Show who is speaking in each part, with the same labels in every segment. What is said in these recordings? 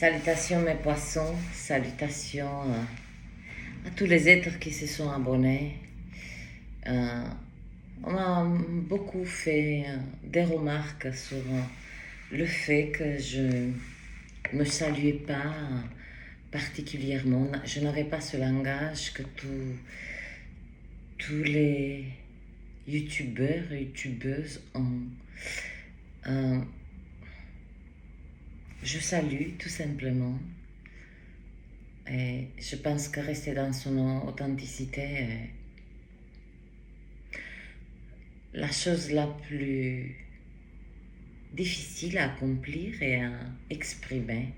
Speaker 1: Salutations mes poissons, salutations à tous les êtres qui se sont abonnés. On m'a beaucoup fait des remarques sur le fait que je ne me saluais pas particulièrement. Je n'avais pas ce langage que tous les youtubeurs et youtubeuses ont. Je salue tout simplement. Et je pense que rester dans son authenticité est la chose la plus difficile à accomplir et à exprimer,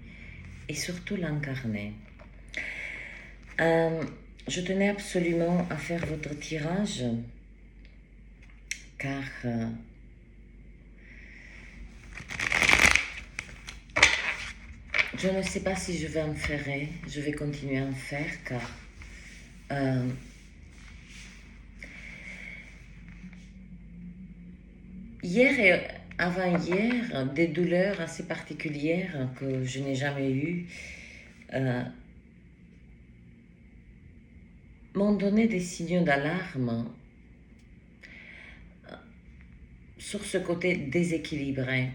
Speaker 1: et surtout l'incarner. Je tenais absolument à faire votre tirage, car je ne sais pas si je vais en faire, je vais continuer à en faire, car hier et avant-hier, des douleurs assez particulières que je n'ai jamais eues m'ont donné des signaux d'alarme sur ce côté déséquilibré.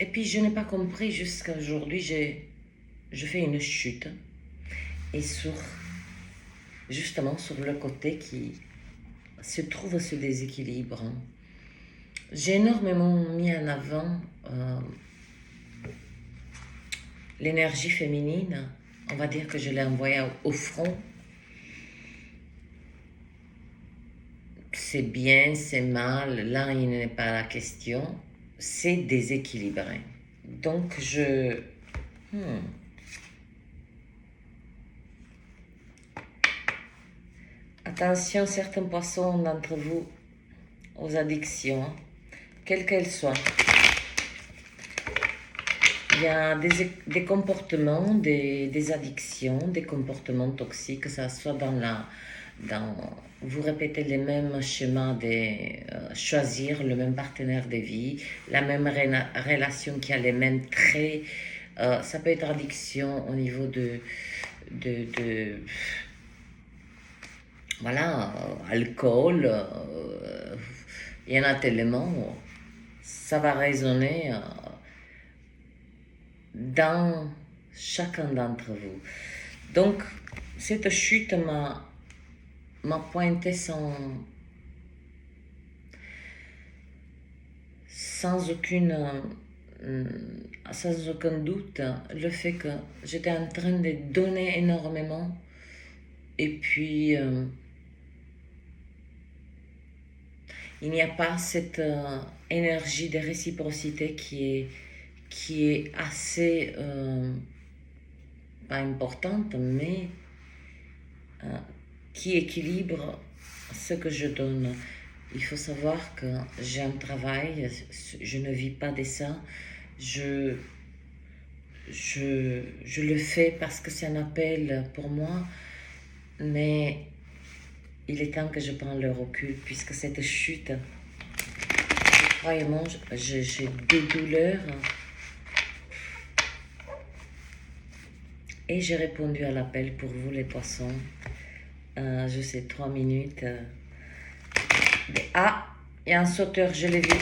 Speaker 1: Et puis je n'ai pas compris jusqu'à aujourd'hui, je fais une chute. Et justement sur le côté qui se trouve ce déséquilibre. J'ai énormément mis en avant l'énergie féminine. On va dire que je l'ai envoyée au front. C'est bien, c'est mal, là il n'est pas la question. C'est déséquilibré. Donc Attention, certains poissons d'entre vous aux addictions, quelles qu'elles soient. Il y a des comportements, des addictions, des comportements toxiques, que ça soit vous répétez les mêmes schémas de choisir le même partenaire de vie, la même relation qui a les mêmes traits. Ça peut être addiction au niveau voilà, alcool, il y en a tellement, ça va résonner dans chacun d'entre vous. Donc, cette chute m'a pointé sans aucun doute le fait que j'étais en train de donner énormément, et puis il n'y a pas cette énergie de réciprocité qui est assez pas importante, mais qui équilibre ce que je donne. Il faut savoir que j'ai un travail, je ne vis pas de ça, je le fais parce que c'est un appel pour moi, mais il est temps que je prenne le recul, puisque cette chute, croyez-moi, j'ai des douleurs, et j'ai répondu à l'appel pour vous les poissons. Je sais, 3 minutes. Ah, il y a un sauteur, je l'ai vu.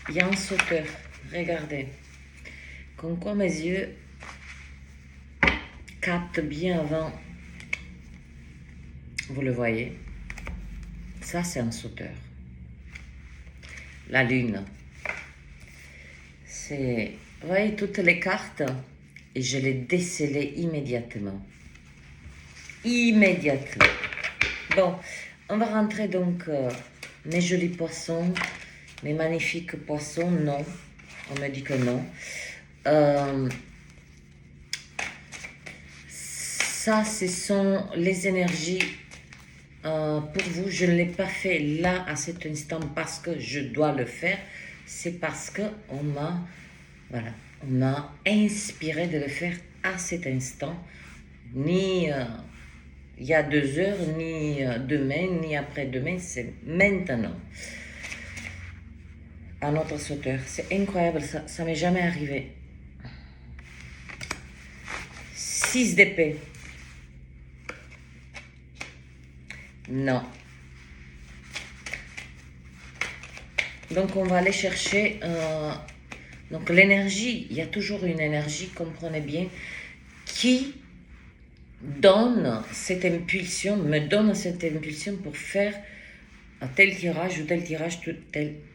Speaker 1: Il y a un sauteur, regardez. Comme quoi mes yeux captent bien avant. Vous le voyez. Ça, c'est un sauteur. La lune. Vous voyez toutes les cartes, et je les décelais immédiatement. Immédiatement. Bon, on va rentrer donc, mes jolis poissons, mes magnifiques poissons. Non, on me dit que non. Ça, ce sont les énergies pour vous. Je ne l'ai pas fait là, à cet instant, parce que je dois le faire. C'est parce qu'on m'a inspiré de le faire à cet instant. Ni il y a 2 heures, ni demain, ni après-demain, c'est maintenant. à notre sauteur. C'est incroyable, ça m'est jamais arrivé. 6 d'épée. Non. Donc on va aller chercher... donc l'énergie, il y a toujours une énergie, comprenez bien, qui donne cette impulsion, me donne cette impulsion pour faire un tel tirage ou tel tirage,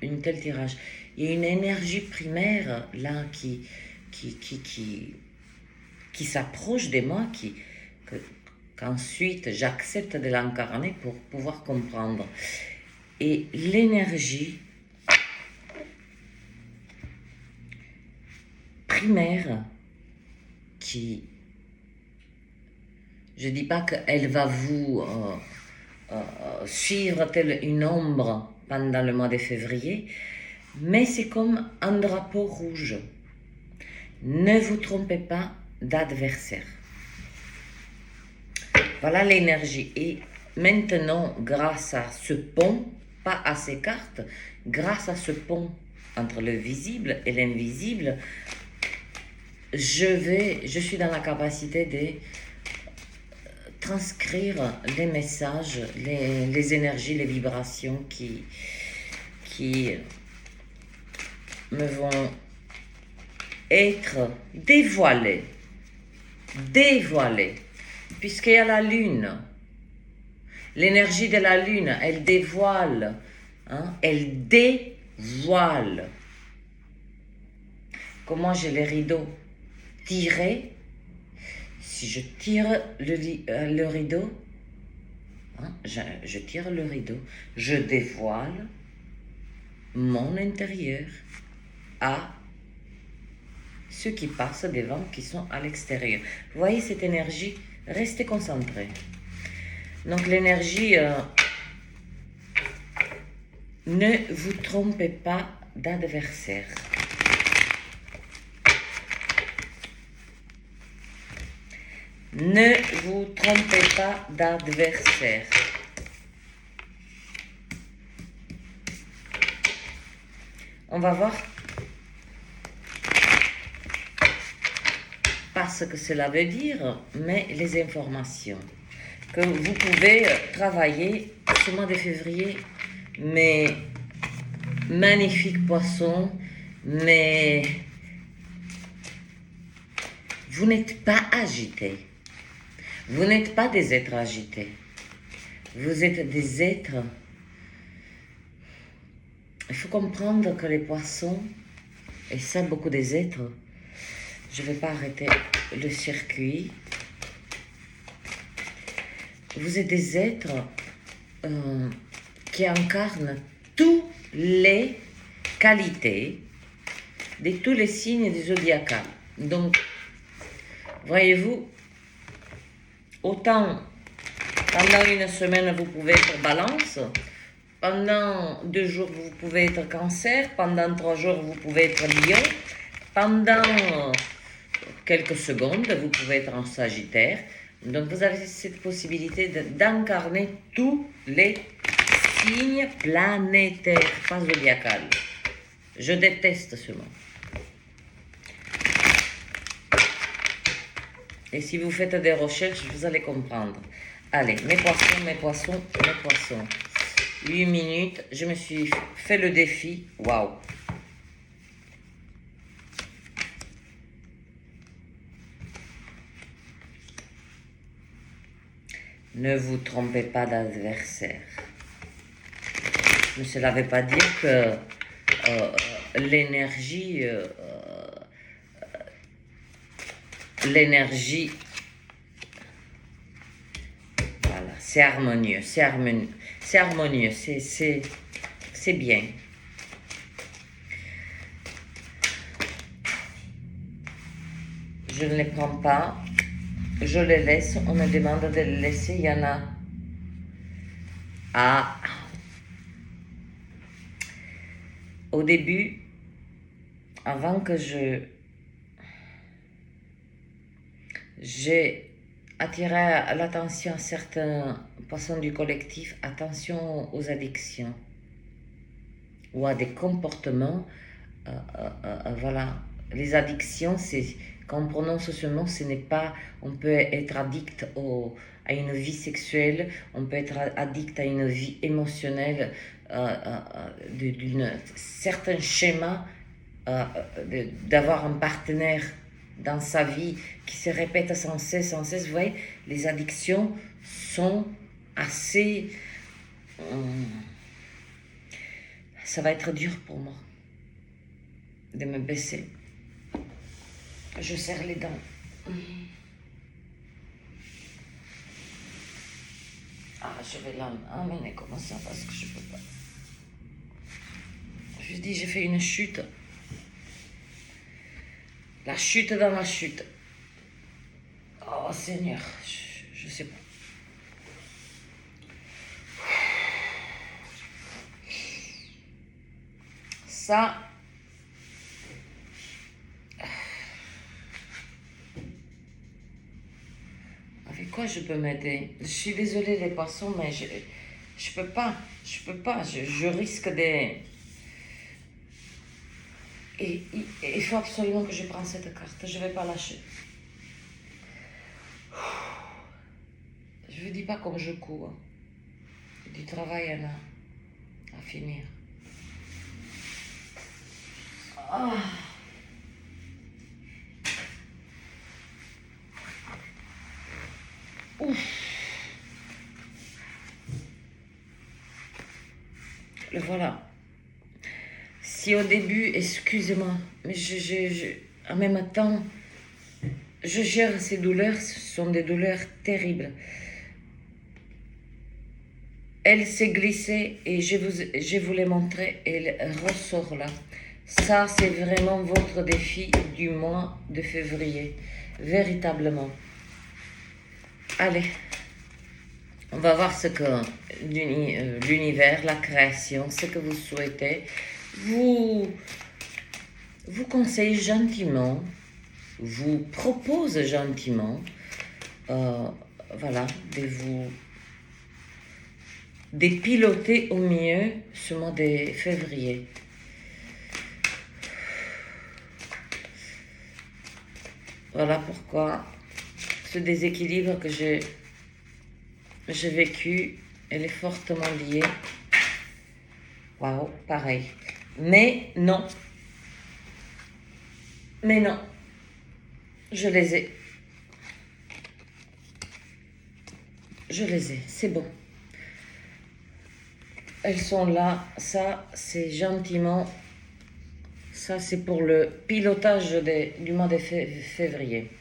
Speaker 1: une telle tirage. Il y a une énergie primaire là qui s'approche de moi, qu'ensuite j'accepte de l'incarner pour pouvoir comprendre. Et l'énergie primaire qui... Je ne dis pas qu'elle va vous suivre telle une ombre pendant le mois de février, mais c'est comme un drapeau rouge. Ne vous trompez pas d'adversaire. Voilà l'énergie. Et maintenant, grâce à ce pont, pas à ces cartes, grâce à ce pont entre le visible et l'invisible, je suis dans la capacité de transcrire les messages, les énergies, les vibrations qui me vont être dévoilées, puisqu'il y a la lune. L'énergie de la lune, elle dévoile, elle dévoile. Comment j'ai les rideaux tirés? Si je tire le rideau, je tire le rideau, je dévoile mon intérieur à ceux qui passent devant, qui sont à l'extérieur. Vous voyez cette énergie? Restez concentrés. Donc l'énergie, ne vous trompez pas d'adversaire. Ne vous trompez pas d'adversaire. On va voir pas ce que cela veut dire, mais les informations que vous pouvez travailler ce mois de février. Mais magnifiques poissons, mais vous n'êtes pas agités. Vous n'êtes pas des êtres agités. Vous êtes des êtres... Il faut comprendre que les poissons, et ça beaucoup des êtres, je ne vais pas arrêter le circuit. Vous êtes des êtres qui incarnent toutes les qualités de tous les signes du zodiacal. Donc, voyez-vous, autant pendant une semaine vous pouvez être balance, pendant 2 jours vous pouvez être cancer, pendant 3 jours vous pouvez être lion, pendant quelques secondes vous pouvez être en sagittaire. Donc vous avez cette possibilité d'incarner tous les signes planétaires, pas zodiacal. Je déteste ce mot. Et si vous faites des recherches, vous allez comprendre. Allez, mes poissons. 8 minutes, je me suis fait le défi. Waouh! Ne vous trompez pas d'adversaire. Mais cela ne veut pas dire que l'énergie, voilà, c'est harmonieux, c'est bien. Je ne les prends pas. Je les laisse, on me demande de les laisser, il y en a. Ah, au début, avant que j'ai attiré l'attention à certains poissons du collectif, attention aux addictions. ou à des comportements. Voilà, les addictions, c'est quand on prononce ce mot, ce n'est pas, on peut être addict à une vie sexuelle, on peut être addict à une vie émotionnelle, d'un certain schéma, d'avoir un partenaire dans sa vie qui se répète sans cesse, sans cesse. Vous voyez, les addictions sont assez... ça va être dur pour moi de me baisser. Je serre les dents. Ah, je vais l'emmener comme ça parce que je peux pas. Je dis, j'ai fait une chute. La chute dans la chute. Oh Seigneur, je sais pas. Ça, avec quoi je peux m'aider? Je suis désolée les poissons, mais je peux pas. Je risque des... Et il faut absolument que je prenne cette carte. Je vais pas lâcher. Je vous dis pas comme je cours. Du travail à finir. Ah. Ouf. Le voilà. Si au début, excusez-moi, mais en même temps, je gère ces douleurs, ce sont des douleurs terribles. Elle s'est glissée et je vous l'ai montré, elle ressort là. Ça, c'est vraiment votre défi du mois de février, véritablement. Allez, on va voir ce que l'univers, la création, ce que vous souhaitez, vous conseille gentiment, vous propose gentiment, voilà, de piloter au mieux ce mois de février. Voilà pourquoi ce déséquilibre que j'ai vécu, elle est fortement liée. Waouh, pareil. Mais non, je les ai. C'est bon. Elles sont là, ça c'est gentiment, ça c'est pour le pilotage du mois de février.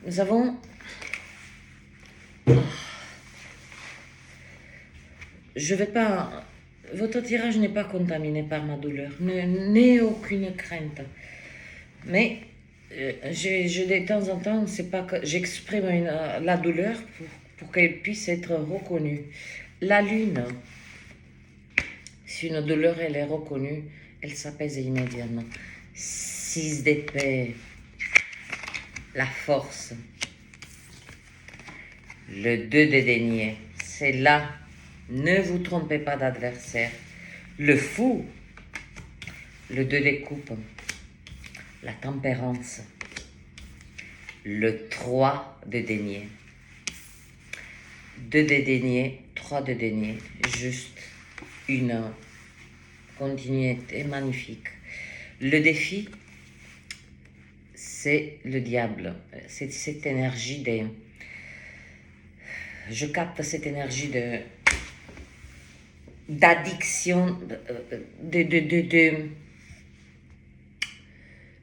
Speaker 1: Nous avons... Je vais pas... Votre tirage n'est pas contaminé par ma douleur, n'ayez aucune crainte. Mais de temps en temps, c'est pas que j'exprime la douleur pour qu'elle puisse être reconnue. La lune, si une douleur elle est reconnue, elle s'apaise immédiatement. 6 d'épée, la force. Le 2 de denier, c'est là. Ne vous trompez pas d'adversaire. Le fou, le 2 de coupe, la tempérance, le 3 de denier, 2 de denier, 3 de denier, juste une continuité magnifique. Le défi, c'est le diable, c'est cette énergie je capte cette énergie d'addiction,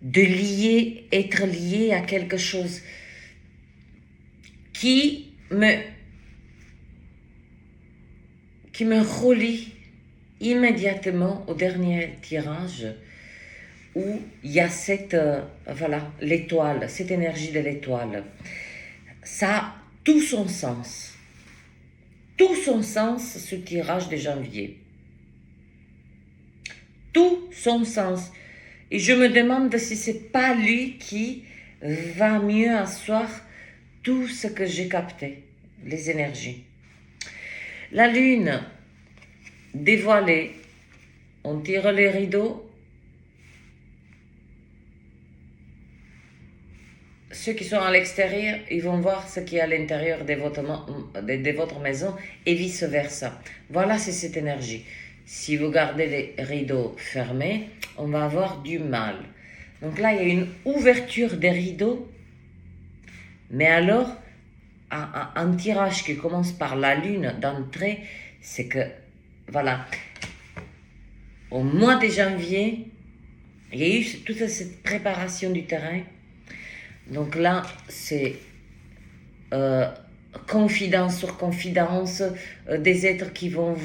Speaker 1: de lier, être lié à quelque chose qui me relie immédiatement au dernier tirage où il y a cette, voilà, l'étoile, cette énergie de l'étoile. Ça a tout son sens. Tout son sens, ce tirage de janvier. Tout son sens. Et je me demande si c'est pas lui qui va mieux asseoir tout ce que j'ai capté, les énergies. La lune dévoilée, On tire les rideaux. Ceux qui sont à l'extérieur, ils vont voir ce qui est à l'intérieur de votre maison et vice-versa. Voilà, c'est cette énergie. Si vous gardez les rideaux fermés, on va avoir du mal. Donc là, il y a une ouverture des rideaux, mais alors, un tirage qui commence par la lune d'entrée, c'est que, voilà, au mois de janvier, il y a eu toute cette préparation du terrain. Donc là, c'est confidence sur confidence, des êtres qui vont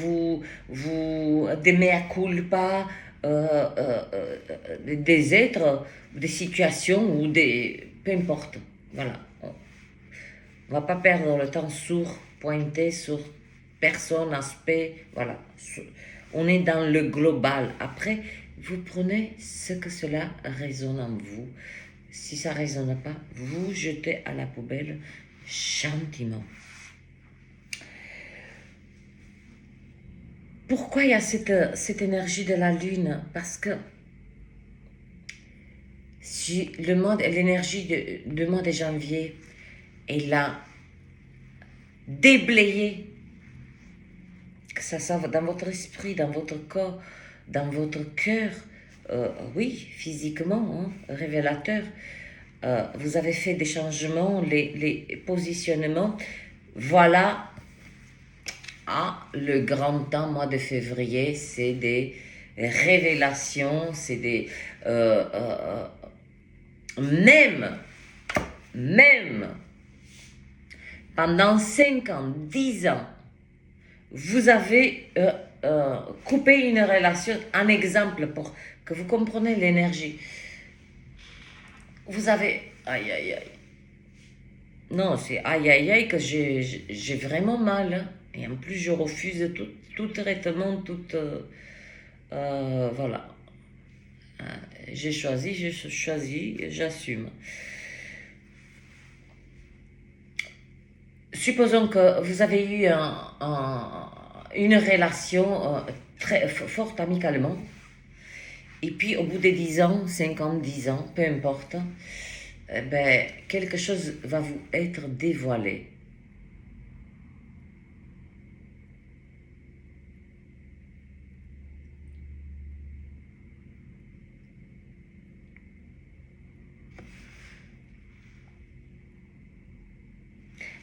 Speaker 1: des mea culpa, des êtres, des situations ou peu importe. Voilà. On va pas perdre le temps pointé sur personne, aspect, voilà. On est dans le global. Après, vous prenez ce que cela résonne en vous. Si ça ne résonne pas, vous jetez à la poubelle gentiment. Pourquoi il y a cette énergie de la lune? Parce que si l'énergie du mois de janvier est là, déblayée, que ça soit dans votre esprit, dans votre corps, dans votre cœur, oui, physiquement, hein, révélateur. Vous avez fait des changements, les positionnements. Voilà, le grand temps, mois de février, c'est des révélations, c'est des... même pendant 5 ans, 10 ans, vous avez coupé une relation, un exemple pour que vous compreniez l'énergie. Vous avez... Aïe, aïe, aïe. Non, c'est aïe, aïe, aïe que j'ai vraiment mal. Hein. Et en plus, je refuse tout traitement, voilà. J'ai choisi, j'assume. Supposons que vous avez eu une relation très forte amicalement. Et puis, au bout de 10 ans, 5 ans, 10 ans, peu importe, quelque chose va vous être dévoilé.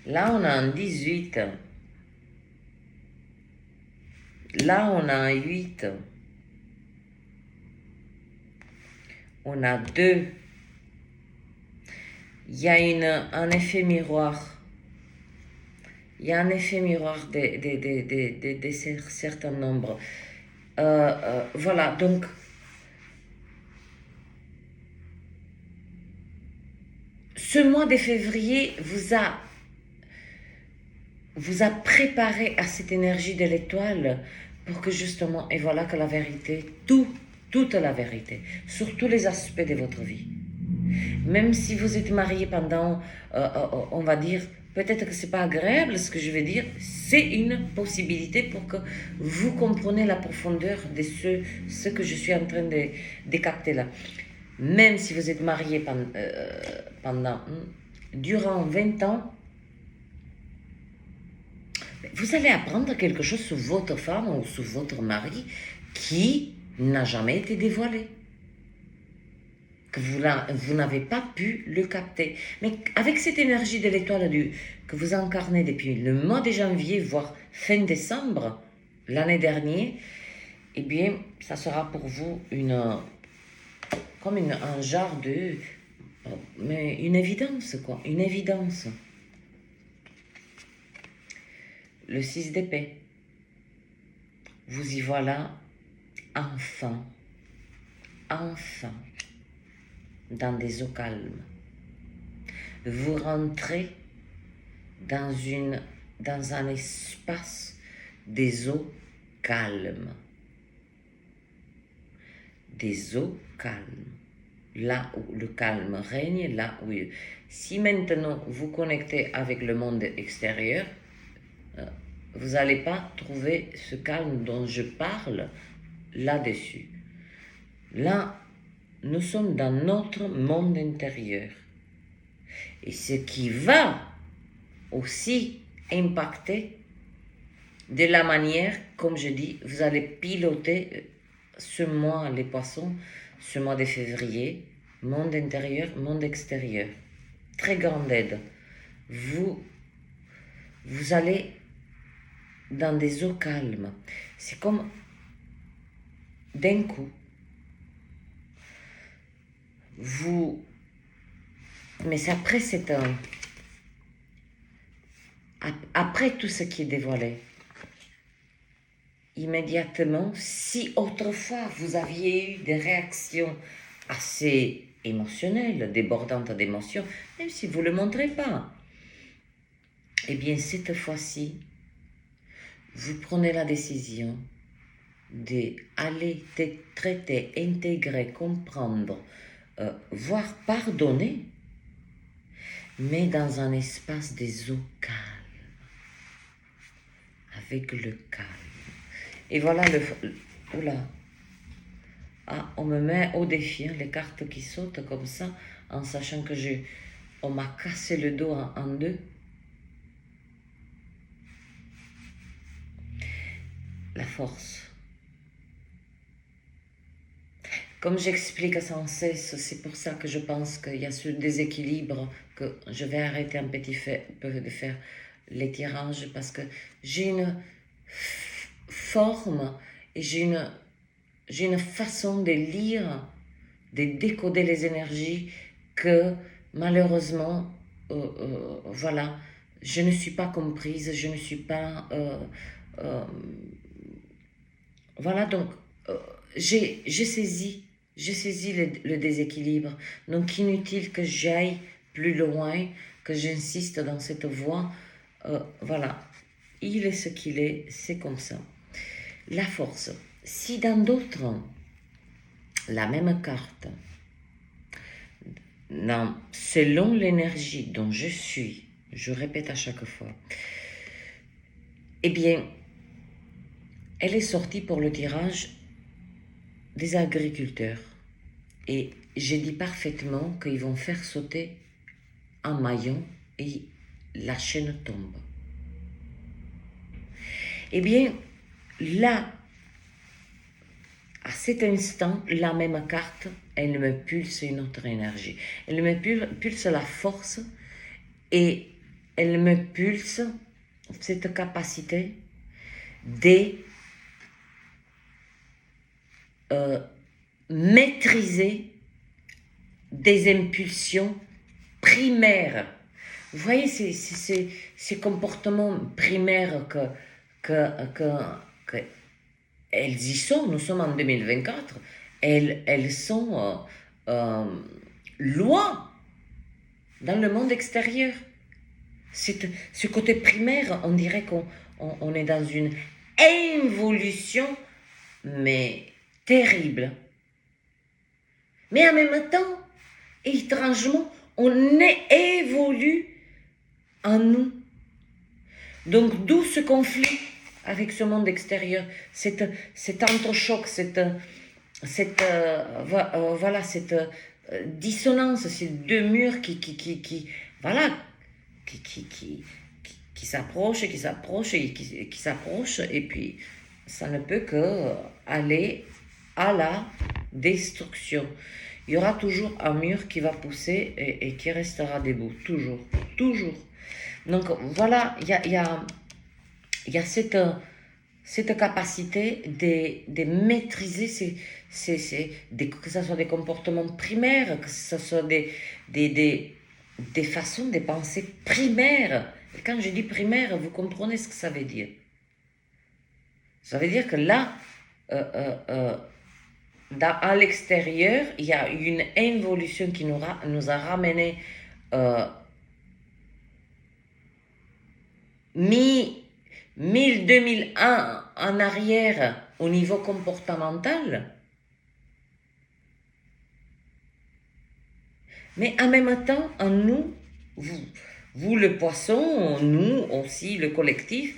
Speaker 1: Là, on a un 18. Là, on a un 8. On a 2. Il y a un effet miroir. Il y a un effet miroir de certains nombres. Voilà, donc, ce mois de février vous a préparé à cette énergie de l'étoile pour que justement, et voilà que la vérité, toute la vérité, sur tous les aspects de votre vie. Même si vous êtes marié pendant, on va dire, peut-être que c'est pas agréable ce que je vais dire, c'est une possibilité pour que vous compreniez la profondeur de ce que je suis en train de capter là. Même si vous êtes marié durant 20 ans, vous allez apprendre quelque chose sur votre femme ou sur votre mari qui n'a jamais été dévoilé. Que vous n'avez pas pu le capter. Mais avec cette énergie de l'étoile que vous incarnez depuis le mois de janvier, voire fin décembre, l'année dernière, eh bien, ça sera pour vous comme un genre mais une évidence, quoi, une évidence. Le 6 d'épée. Vous y voilà, enfin, dans des eaux calmes. Vous rentrez dans un espace des eaux calmes. Des eaux calmes. Là où le calme règne, là où... Si maintenant vous connectez avec le monde extérieur, vous n'allez pas trouver ce calme dont je parle là-dessus. Là, nous sommes dans notre monde intérieur. Et ce qui va aussi impacter de la manière, comme je dis, vous allez piloter ce mois, les poissons, ce mois de février, monde intérieur, monde extérieur. Très grande aide. Vous allez dans des eaux calmes. C'est comme d'un coup, mais c'est après après tout ce qui est dévoilé, immédiatement, si autrefois vous aviez eu des réactions assez émotionnelles, débordantes d'émotions, même si vous ne le montrez pas, eh bien cette fois-ci, vous prenez la décision d'aller traiter, intégrer, comprendre, voire pardonner, mais dans un espace des eaux calmes, avec le calme. Et voilà oula. Ah, on me met au défi, hein, les cartes qui sautent comme ça, en sachant que on m'a cassé le dos en deux. La force. Comme j'explique sans cesse, c'est pour ça que je pense qu'il y a ce déséquilibre, que je vais arrêter un petit peu de faire les tirages, parce que j'ai une forme et j'ai une façon de lire, de décoder les énergies que malheureusement, voilà, je ne suis pas comprise, je ne suis pas... voilà, donc j'ai saisi le déséquilibre. Donc inutile que j'aille plus loin, que j'insiste dans cette voie. Voilà, il est ce qu'il est, c'est comme ça. La force. Si dans d'autres, la même carte, selon l'énergie dont je suis, je répète à chaque fois, eh bien, elle est sortie pour le tirage des agriculteurs. Et j'ai dit parfaitement qu'ils vont faire sauter un maillon et la chaîne tombe. Eh bien, là, à cet instant, la même carte, elle me pulse une autre énergie. Elle me pulse la force et elle me pulse cette capacité de maîtriser des impulsions primaires. Vous voyez ces comportements primaires que elles y sont. Nous sommes en 2024. Elles sont loin dans le monde extérieur. Ce côté primaire, on dirait qu'on est dans une involution, mais terrible. Mais en même temps, étrangement, on évolue en nous. Donc d'où ce conflit avec ce monde extérieur, cet entrechoc, cette dissonance, ces deux murs qui s'approchent et qui s'approchent, et puis ça ne peut que aller à la destruction. Il y aura toujours un mur qui va pousser et qui restera debout, toujours. Donc voilà, il y a cette capacité de maîtriser que ce soit des comportements primaires, que ce soit des façons de penser primaires. Et quand je dis primaire, vous comprenez ce que ça veut dire. Ça veut dire que là, à l'extérieur, il y a une évolution qui nous a ramené 2001 en arrière au niveau comportemental. Mais en même temps, en nous, vous le poisson, nous aussi, le collectif,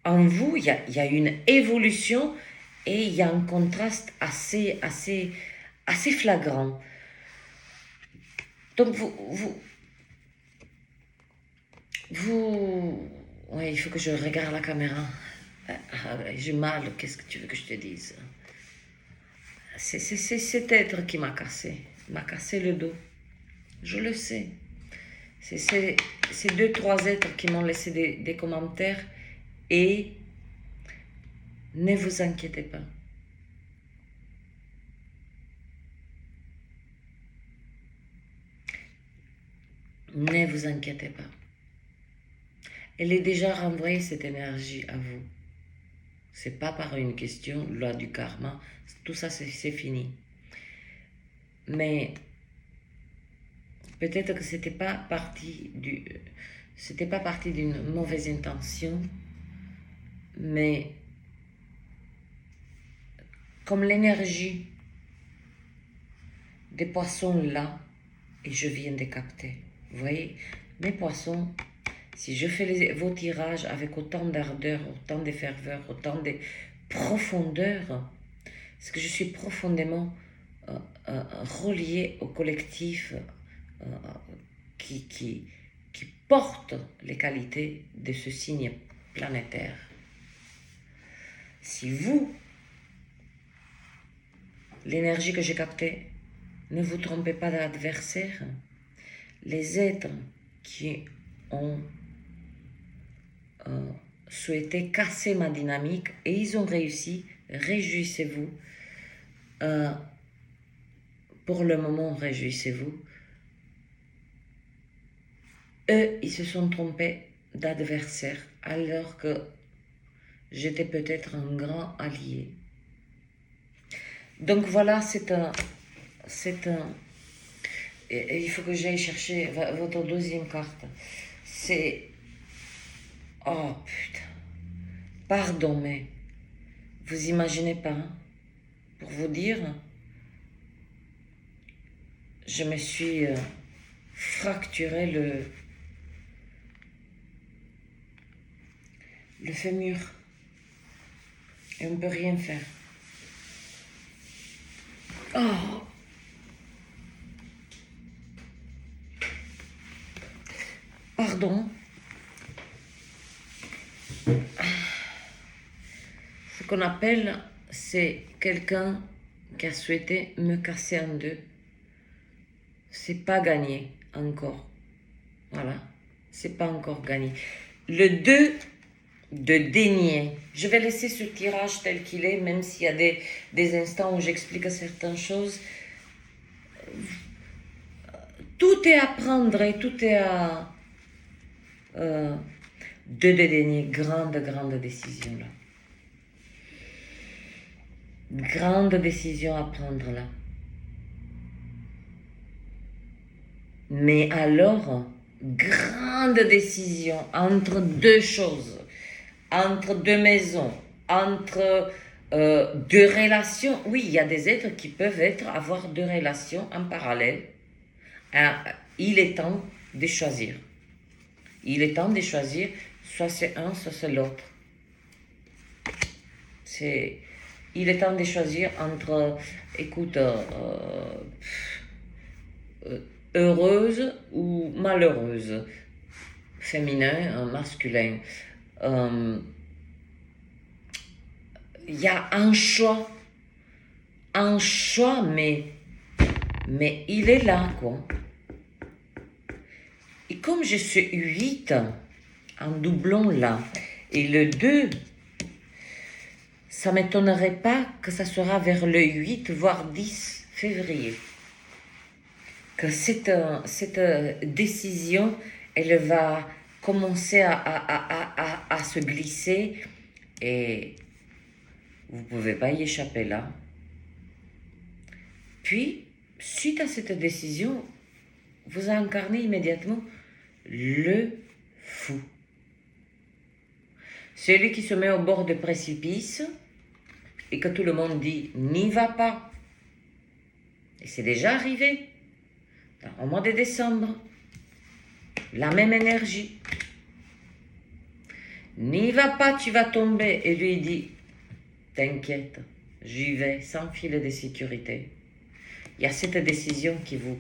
Speaker 1: en vous, il y a une évolution et il y a un contraste assez flagrant. Donc ouais, il faut que je regarde la caméra. J'ai mal, qu'est-ce que tu veux que je te dise? C'est cet être qui m'a cassé le dos. Je le sais. C'est ces deux, trois êtres qui m'ont laissé des commentaires et ne vous inquiétez pas. Ne vous inquiétez pas. Elle est déjà renvoyée cette énergie à vous. C'est pas par une question, loi du karma, tout ça c'est fini. Mais peut-être que c'était pas parti d'une mauvaise intention, mais comme l'énergie des poissons là, et je viens de capter, vous voyez, mes poissons, si je fais vos tirages avec autant d'ardeur, autant de ferveur, autant de profondeur, c'est que je suis profondément relié au collectif qui porte les qualités de ce signe planétaire. Si vous, l'énergie que j'ai captée, ne vous trompez pas d'adversaire, les êtres qui ont souhaité casser ma dynamique et ils ont réussi, réjouissez-vous. Pour le moment, réjouissez-vous. Eux, ils se sont trompés d'adversaire alors que j'étais peut-être un grand allié. Donc voilà, il faut que j'aille chercher votre deuxième carte. C'est... Oh putain. Pardon, mais vous imaginez pas, hein, pour vous dire, je me suis fracturé le fémur. Et on ne peut rien faire. Oh! Pardon. Ce qu'on appelle, c'est quelqu'un qui a souhaité me casser en deux. C'est pas gagné encore. Voilà. C'est pas encore gagné. Le 2 de dénier. Je vais laisser ce tirage tel qu'il est, même s'il y a des instants où j'explique certaines choses. Tout est à prendre et tout est à... 2 de dénier. Grande décision là. Grande décision à prendre là. Mais alors, grande décision entre deux choses, entre deux maisons, entre deux relations. Oui, il y a des êtres qui peuvent avoir deux relations en parallèle. Il est temps de choisir. Il est temps de choisir, soit c'est un, soit c'est l'autre. Il est temps de choisir entre, écoute, heureuse ou malheureuse, féminin, masculin. Il y a un choix, mais il est là, quoi. Et comme je suis 8 en doublon là, et le 2, ça ne m'étonnerait pas que ça sera vers le 8, voire 10 février. Que cette décision, elle va commencer à se glisser et vous ne pouvez pas y échapper là. Puis, suite à cette décision, vous incarnez immédiatement le fou. Celui qui se met au bord du précipice et que tout le monde dit « n'y va pas ». Et c'est déjà arrivé. Au mois de décembre, la même énergie. N'y va pas, tu vas tomber. Et lui, il dit, t'inquiète, j'y vais sans filet de sécurité. Il y a cette décision qui vous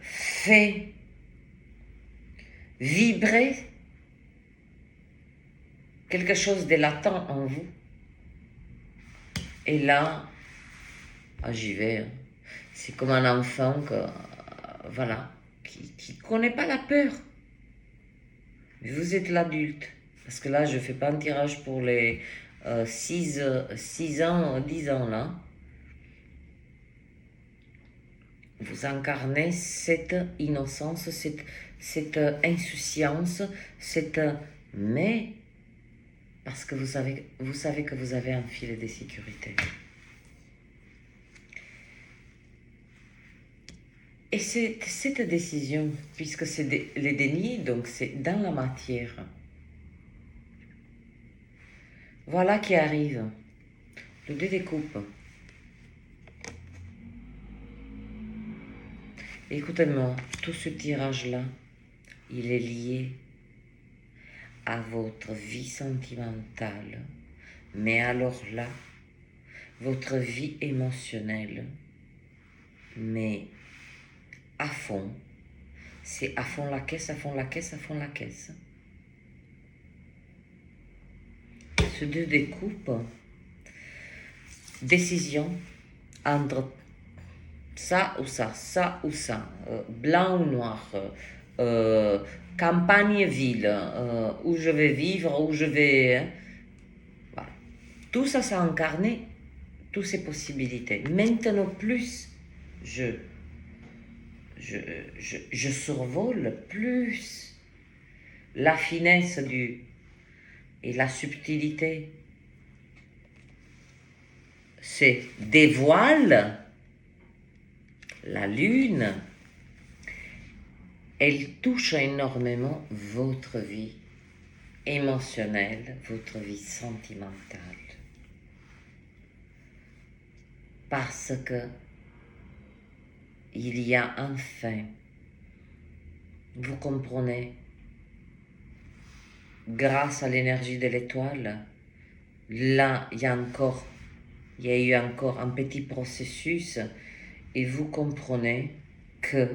Speaker 1: fait vibrer quelque chose de latent en vous. Et là, j'y vais. Hein. C'est comme un enfant voilà, qui ne connaît pas la peur. Mais vous êtes l'adulte. Parce que là, je ne fais pas un tirage pour les 6 ans, 10 ans là. Vous incarnez cette innocence, cette insouciance, mais parce que vous savez que vous avez un filet de sécurité. Et cette décision, puisque c'est les dénis, donc c'est dans la matière, voilà qui arrive, le dé découpe. Écoutez-moi, tout ce tirage-là, il est lié à votre vie sentimentale, mais alors là, votre vie émotionnelle, mais à fond, c'est à fond la caisse, à fond la caisse, à fond la caisse. Ce deux découpe, décision entre ça ou ça, blanc ou noir, campagne, ville, où je vais vivre, où je vais... Hein, voilà. Tout ça, ça a incarné toutes ces possibilités. Maintenant, plus je survole, plus la finesse et la subtilité se dévoile. La lune, elle touche énormément votre vie émotionnelle, votre vie sentimentale. Parce que il y a enfin, vous comprenez, grâce à l'énergie de l'étoile, là, il y a eu encore un petit processus et vous comprenez que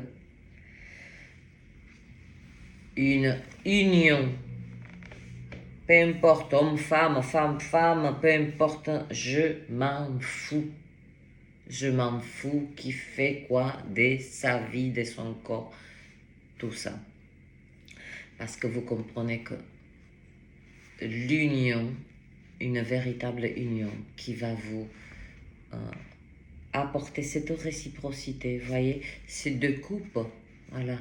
Speaker 1: une union, peu importe homme, femme, peu importe, je m'en fous. Je m'en fous qui fait quoi de sa vie, de son corps, tout ça. Parce que vous comprenez que l'union, une véritable union qui va vous apporter cette réciprocité, vous voyez, ces deux coupes, voilà,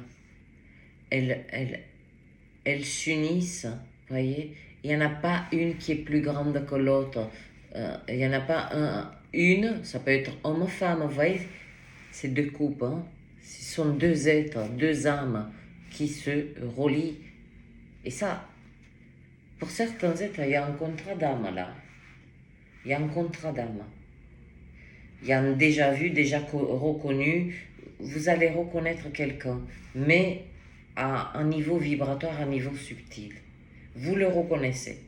Speaker 1: elles s'unissent, vous voyez, il n'y en a pas une qui est plus grande que l'autre, il n'y en a pas une, ça peut être homme-femme, vous voyez, ces deux coupes, hein, ce sont deux êtres, deux âmes qui se relient, et ça, pour certains êtres, il y a un contrat d'âme là, il y a un contrat d'âme. Il y a un déjà vu, déjà reconnu, vous allez reconnaître quelqu'un, mais à un niveau vibratoire, à un niveau subtil. Vous le reconnaissez.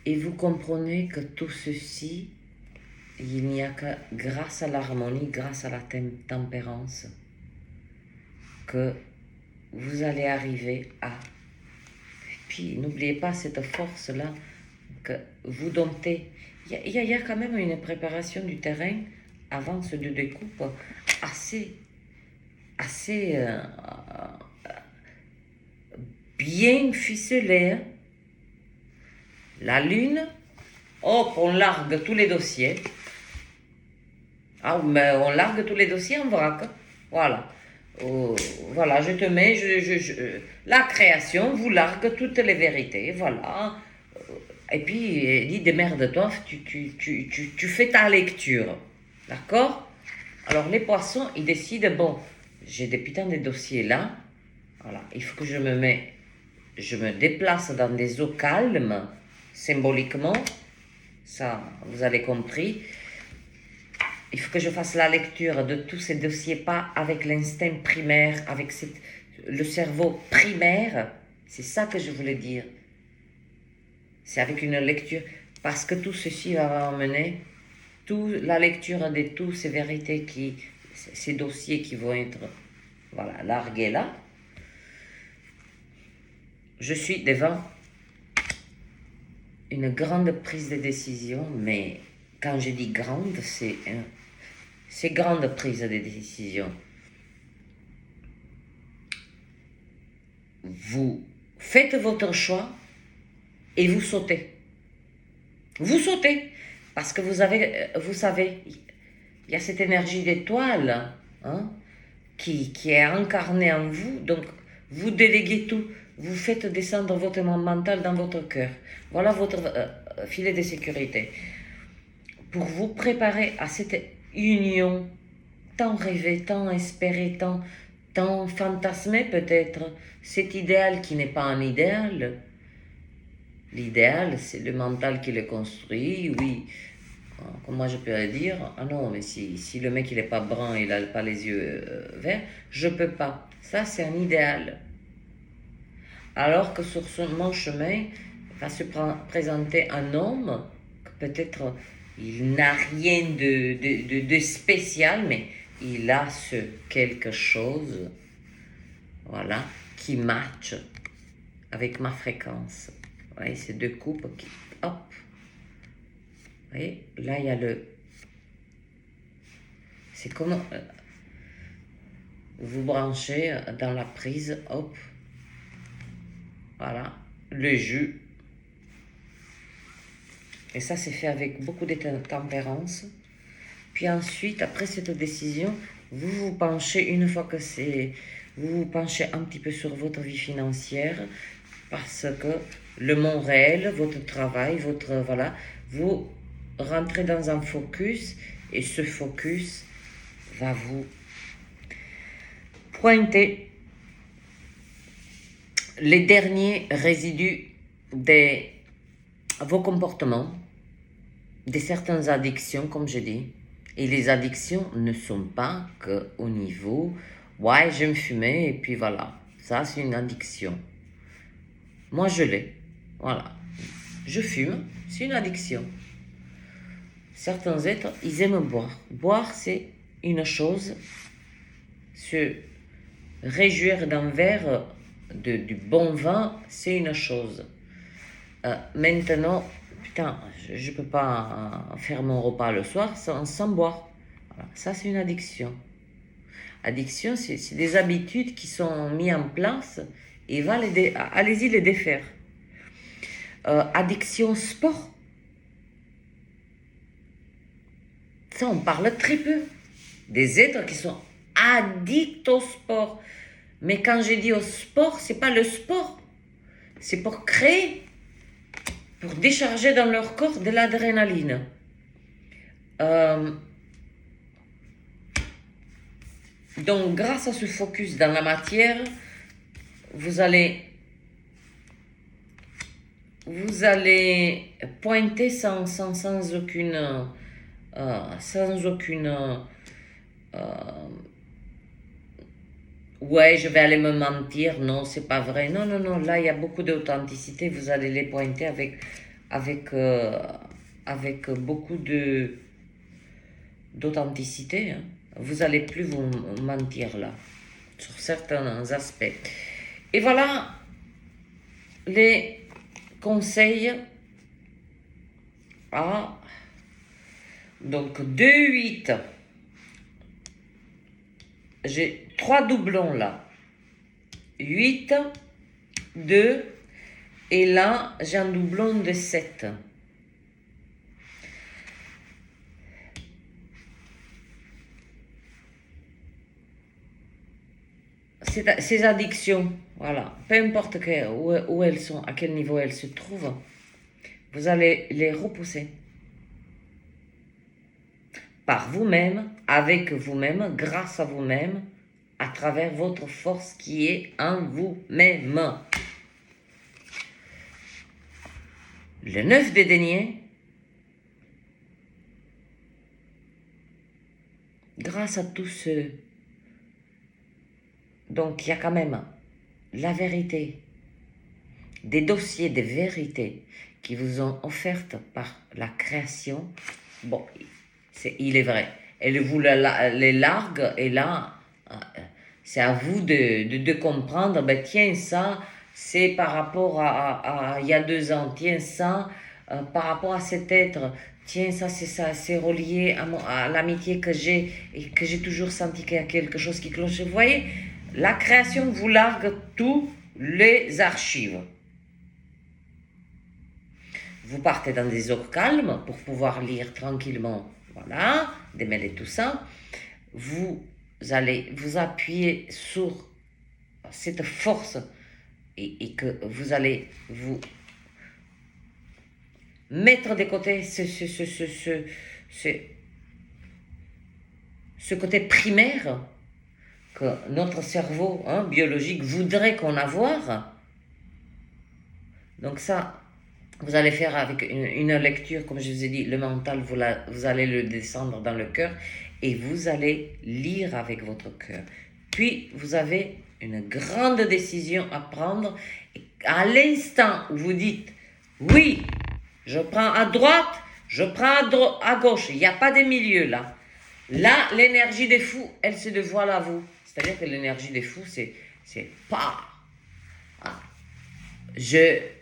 Speaker 1: Et vous comprenez que tout ceci, il n'y a que grâce à l'harmonie, grâce à la tempérance, que vous allez arriver à... Et puis, n'oubliez pas cette force-là que vous domptez. Il y a quand même une préparation du terrain avant ce de découpe assez bien ficelé. Hein? La lune, hop, on largue tous les dossiers. Ah, mais on largue tous les dossiers en vrac. Voilà. Voilà, je te mets, la création vous largue toutes les vérités. Voilà. Et puis, dis, démerde-toi, tu fais ta lecture. D'accord? Alors, les poissons, ils décident, bon, j'ai des putains de dossiers là. Voilà, il faut que je me déplace dans des eaux calmes, symboliquement. Ça, vous avez compris. il faut que je fasse la lecture de tous ces dossiers, pas avec l'instinct primaire, avec le cerveau primaire. C'est ça que je voulais dire. C'est avec une lecture, parce que tout ceci va amener la lecture de toutes ces vérités, ces dossiers qui vont être, voilà, largués là. Je suis devant une grande prise de décision, mais quand je dis grande, c'est grande prise de décision. Vous faites votre choix et vous sautez. Vous sautez parce que vous savez, il y a cette énergie d'étoile qui est incarnée en vous, donc vous déléguez tout. Vous faites descendre votre mental dans votre cœur. Voilà votre filet de sécurité. Pour vous préparer à cette union tant rêvée, tant espérée, tant fantasmée peut-être, cet idéal qui n'est pas un idéal. L'idéal, c'est le mental qui le construit, oui. Comment je peux dire? Ah non, mais si le mec il n'est pas brun, il n'a pas les yeux verts, je peux pas. Ça, c'est un idéal. Alors que sur mon chemin va se présenter un homme, que peut-être il n'a rien de spécial, mais il a ce quelque chose, voilà, qui matche avec ma fréquence. Vous voyez, ces deux coupes qui, hop, vous voyez, là il y a c'est comme vous branchez dans la prise, hop, voilà, le jus. Et ça, c'est fait avec beaucoup de tempérance. Puis ensuite, après cette décision, vous vous penchez, une fois que vous vous penchez un petit peu sur votre vie financière, parce que le monde réel, votre travail, voilà, vous rentrez dans un focus, et ce focus va vous pointer les derniers résidus de vos comportements, de certaines addictions, comme je dis. Et les addictions ne sont pas qu'au niveau « ouais, j'aime fumer et puis voilà ». Ça, c'est une addiction. Moi, je l'ai. Voilà. Je fume, c'est une addiction. Certains êtres, ils aiment boire. Boire, c'est une chose. Se réjouir d'un verre du bon vin, c'est une chose. Maintenant, putain, je ne peux pas faire mon repas le soir sans boire. Voilà. Ça, c'est une addiction. Addiction, c'est des habitudes qui sont mises en place et allez-y les défaire. Addiction sport. Ça, on parle très peu. Des êtres qui sont addicts au sport. Mais quand je dis au sport, c'est pas le sport. C'est pour créer, pour décharger dans leur corps de l'adrénaline. Donc, grâce à ce focus dans la matière, vous allez pointer sans aucune ouais, je vais aller me mentir, non, c'est pas vrai. Non, non, non, là, il y a beaucoup d'authenticité. Vous allez les pointer avec beaucoup d'authenticité. Hein. Vous n'allez plus vous mentir là, sur certains aspects. Et voilà les conseils donc 2, 8. J'ai 3 doublons là. 8, 2, et là, j'ai un doublon de 7. Ces addictions, voilà, peu importe où elles sont, à quel niveau elles se trouvent, vous allez les repousser. Par vous-même, avec vous-même, grâce à vous-même, à travers votre force qui est en vous-même. Le 9 des deniers, grâce à tous ceux. Donc il y a quand même la vérité, des dossiers de vérité qui vous ont offertes par la création. Bon, il est vrai. Elle vous les largue et là, c'est à vous de comprendre, ben tiens, ça, c'est par rapport à il y a 2 ans, tiens, ça, par rapport à cet être, tiens, ça, c'est relié à l'amitié que j'ai et que j'ai toujours senti qu'il y a quelque chose qui cloche. Vous voyez, la création vous largue tous les archives. Vous partez dans des eaux calmes pour pouvoir lire tranquillement, voilà, démêler tout ça. Vous allez vous appuyer sur cette force et que vous allez vous mettre de côté ce côté primaire que notre cerveau biologique voudrait qu'on avoir. Donc ça, vous allez faire avec une lecture, comme je vous ai dit, le mental, vous allez le descendre dans le cœur et vous allez lire avec votre cœur. Puis, vous avez une grande décision à prendre. À l'instant où vous dites, oui, je prends à droite, je prends à gauche, il n'y a pas de milieu là. Là, l'énergie des fous, elle se dévoile à vous. C'est-à-dire que l'énergie des fous, c'est pas...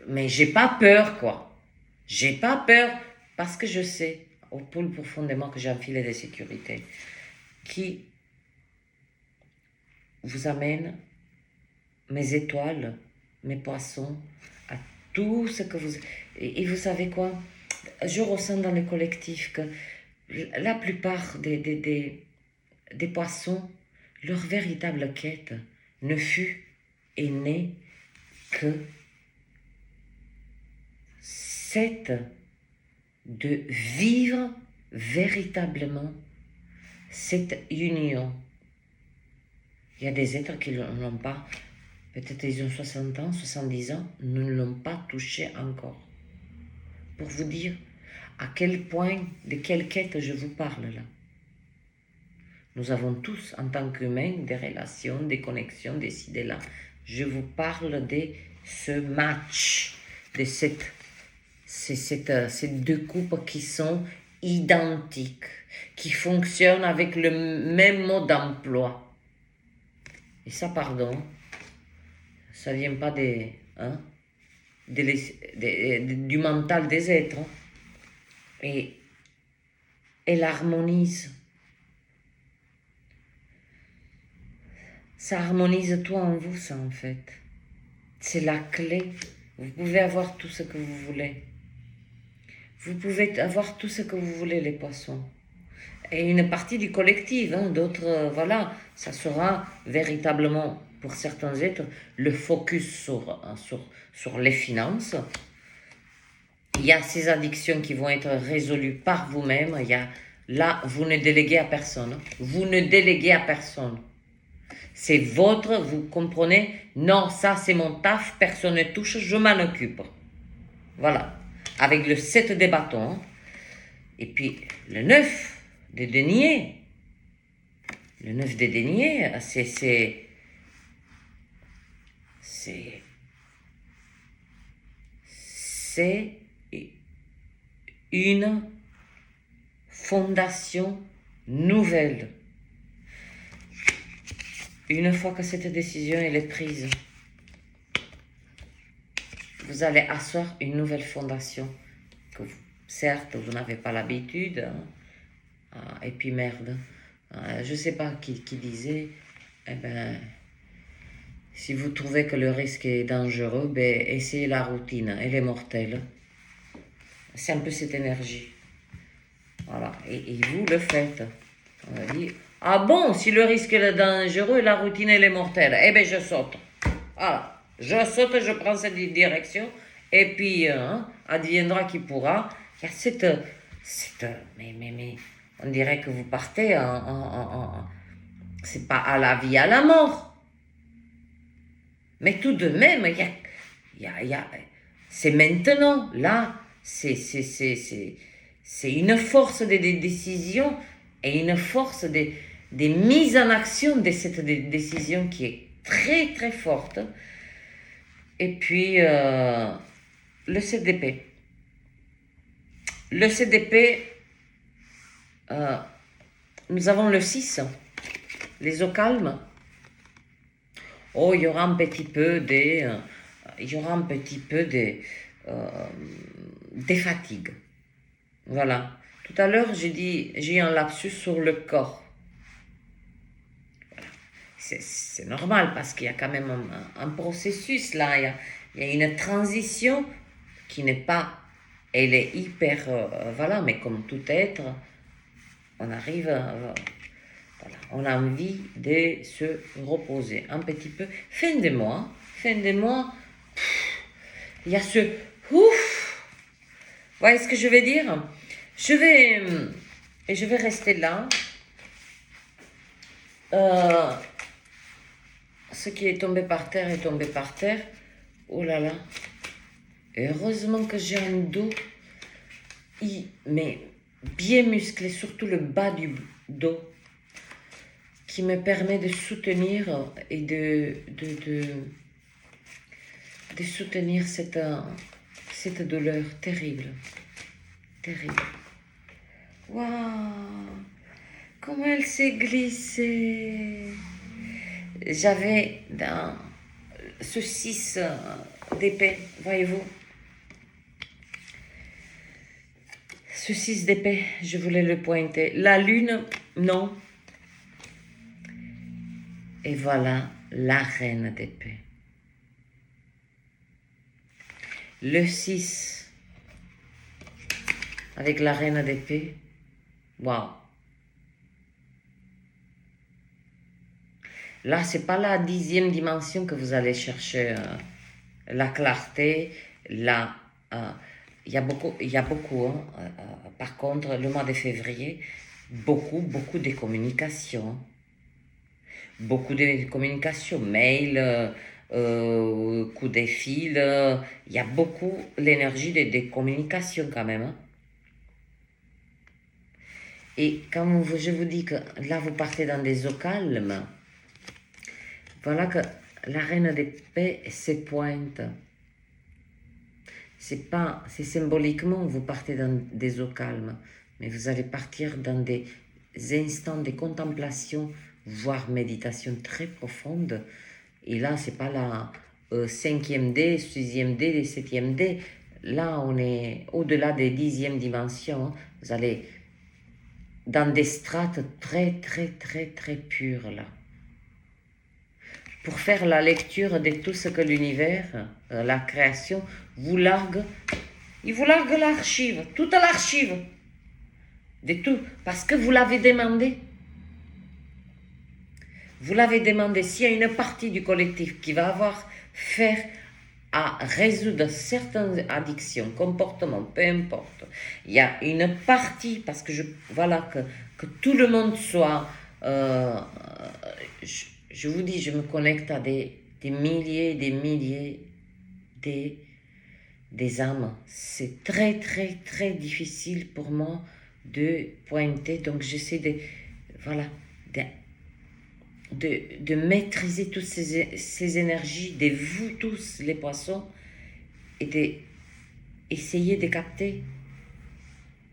Speaker 1: Mais j'ai pas peur, quoi. J'ai pas peur parce que je sais, au plus profondément, que j'ai un filet de sécurité qui vous amène mes étoiles, mes poissons, à tout ce que vous... Et vous savez quoi? Je ressens dans le collectif que la plupart des poissons, leur véritable quête ne fut et n'est que cette de vivre véritablement cette union. Il y a des êtres qui ne l'ont pas, peut-être ils ont 60 ans, 70 ans, ne l'ont pas touché encore. Pour vous dire à quel point, de quelle quête je vous parle là. Nous avons tous, en tant qu'humains, des relations, des connexions, des idées là. Je vous parle de ce match, de ces deux coupes qui sont identiques, qui fonctionnent avec le même mode d'emploi. Et ça, pardon, ça vient pas du mental des êtres. Et elle harmonise. Ça harmonise tout en vous, ça, en fait. C'est la clé. Vous pouvez avoir tout ce que vous voulez. Vous pouvez avoir tout ce que vous voulez, les poissons. Et une partie du collectif, d'autres, voilà, ça sera véritablement, pour certains êtres, le focus sur les finances. Il y a ces addictions qui vont être résolues par vous-même. Là, vous ne déléguez à personne. Vous ne déléguez à personne. C'est votre, vous comprenez? Non, ça c'est mon taf, personne ne touche, je m'en occupe. Voilà. Avec le 7 des bâtons. Et puis le 9 des deniers. Le 9 des deniers, c'est une fondation nouvelle. Une fois que cette décision elle est prise, vous allez asseoir une nouvelle fondation. Que certes, vous n'avez pas l'habitude. Et puis merde. Je ne sais pas qui disait, si vous trouvez que le risque est dangereux, essayez la routine, elle est mortelle. C'est un peu cette énergie. Voilà, et vous le faites. On va dire, ah bon, si le risque est dangereux, la routine elle est mortelle, je saute. Voilà, je saute, je prends cette direction, et puis, adviendra qui pourra. Il y a cette mais, on dirait que vous partez c'est pas à la vie, à la mort. Mais tout de même, c'est maintenant, là, c'est une force des décisions et une force des mises en action de cette décision qui est très très forte. Et puis le CDP. Le CDP, nous avons le 6, les eaux calmes. Oh, il y aura un petit peu des fatigues. Voilà. Tout à l'heure, j'ai eu un lapsus sur le corps. Voilà. C'est normal parce qu'il y a quand même un processus là. Il y a une transition qui n'est pas, elle est hyper, voilà, mais comme tout être, on arrive, voilà, on a envie de se reposer un petit peu. Fin de mois, il y a ce ouf. Vous voyez ce que je vais dire? Je vais rester là. Ce qui est tombé par terre est tombé par terre. Oh là là. Et heureusement que j'ai un dos, mais bien musclé, surtout le bas du dos, qui me permet de soutenir et de soutenir cette douleur terrible. Terrible. Waouh! Comment elle s'est glissée! J'avais dans ce 6 d'épée, voyez-vous? Ce 6 d'épée, je voulais le pointer. La lune, non. Et voilà la reine d'épée. Le 6 avec la reine d'épée. Waouh. Là, c'est pas la 10e dimension que vous allez chercher. La clarté, il y a beaucoup hein, par contre, le mois de février, beaucoup de communication. Beaucoup de communication, mail, coup de fil, il y a beaucoup l'énergie de communication quand même. Hein. Et quand je vous dis que là vous partez dans des eaux calmes, voilà que la reine d'épée se pointe. C'est symboliquement vous partez dans des eaux calmes, mais vous allez partir dans des instants de contemplation, voire méditation très profonde. Et là, c'est pas la 5e D, 6e D, 7e D. Là, on est au-delà des 10e dimensions. Vous allez dans des strates très pures, là. Pour faire la lecture de tout ce que l'univers, la création, vous largue. Il vous largue l'archive, toute l'archive. De tout. Parce que vous l'avez demandé. Vous l'avez demandé. S'il y a une partie du collectif qui va avoir faire à résoudre certaines addictions, comportements, peu importe. Il y a une partie, parce que que tout le monde soit... je vous dis, je me connecte à des milliers des âmes. C'est très difficile pour moi de pointer. Donc j'essaie de maîtriser toutes ces énergies, de vous tous les poissons, et d'essayer de capter.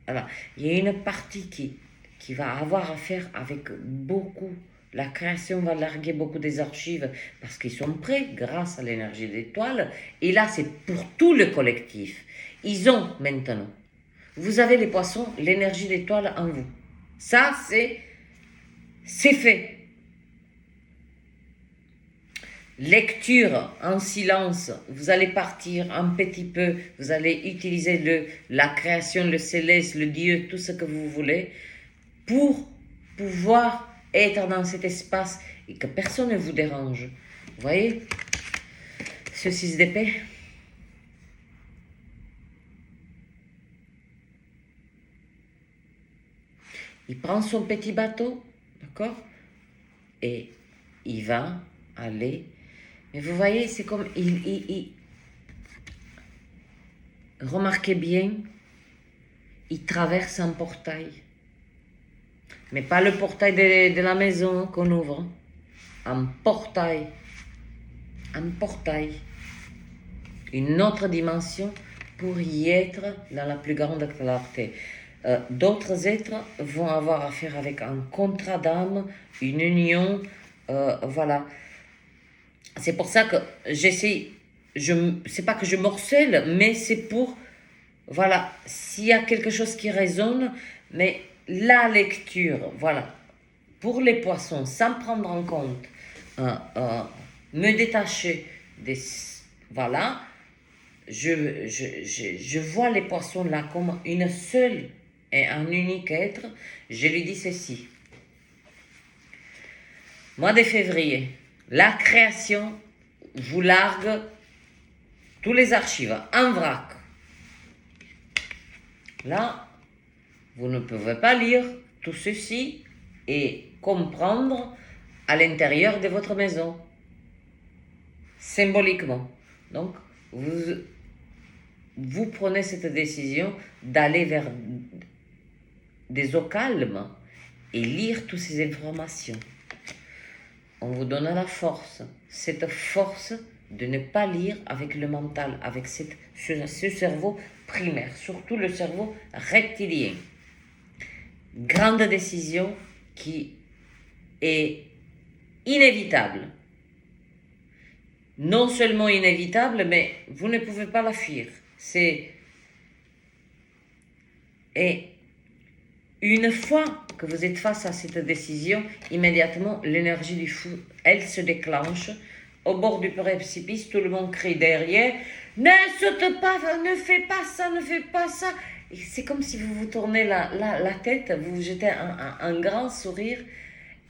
Speaker 1: Alors, il y a une partie qui va avoir à faire avec beaucoup. La création va larguer beaucoup des archives parce qu'ils sont prêts grâce à l'énergie d'étoile. Et là, c'est pour tout le collectif. Ils ont maintenant. Vous avez les poissons, l'énergie d'étoile en vous. Ça, c'est fait. Lecture en silence, vous allez partir un petit peu, vous allez utiliser la création, le céleste, le Dieu, tout ce que vous voulez, pour pouvoir être dans cet espace et que personne ne vous dérange. Vous voyez, ce 6 d'épée. Il prend son petit bateau, d'accord? Et il va aller... Mais vous voyez, c'est comme... Remarquez bien, il traverse un portail. Mais pas le portail de la maison qu'on ouvre. Un portail. Un portail. Une autre dimension pour y être dans la plus grande clarté. D'autres êtres vont avoir affaire avec un contrat d'âme, une union, voilà. C'est pour ça que j'essaie, c'est pas que je morcelle, mais c'est pour, voilà, s'il y a quelque chose qui résonne, mais la lecture, voilà, pour les poissons, sans prendre en compte, me détacher des, voilà, je vois les poissons là comme une seule et un unique être. Je lui dis ceci. Mois de février, la création vous largue tous les archives en vrac. Là, vous ne pouvez pas lire tout ceci et comprendre à l'intérieur de votre maison, symboliquement. Donc, vous prenez cette décision d'aller vers des eaux calmes et lire toutes ces informations. On vous donne la force, cette force de ne pas lire avec le mental, avec ce cerveau primaire, surtout le cerveau reptilien. Grande décision qui est inévitable. Non seulement inévitable, mais vous ne pouvez pas la fuir. Et une fois que vous êtes face à cette décision, immédiatement, l'énergie du fou, elle se déclenche. Au bord du précipice, tout le monde crie derrière, « Ne saute pas, ne fais pas ça, ne fais pas ça !» C'est comme si vous vous tournez la tête, vous vous jetez un grand sourire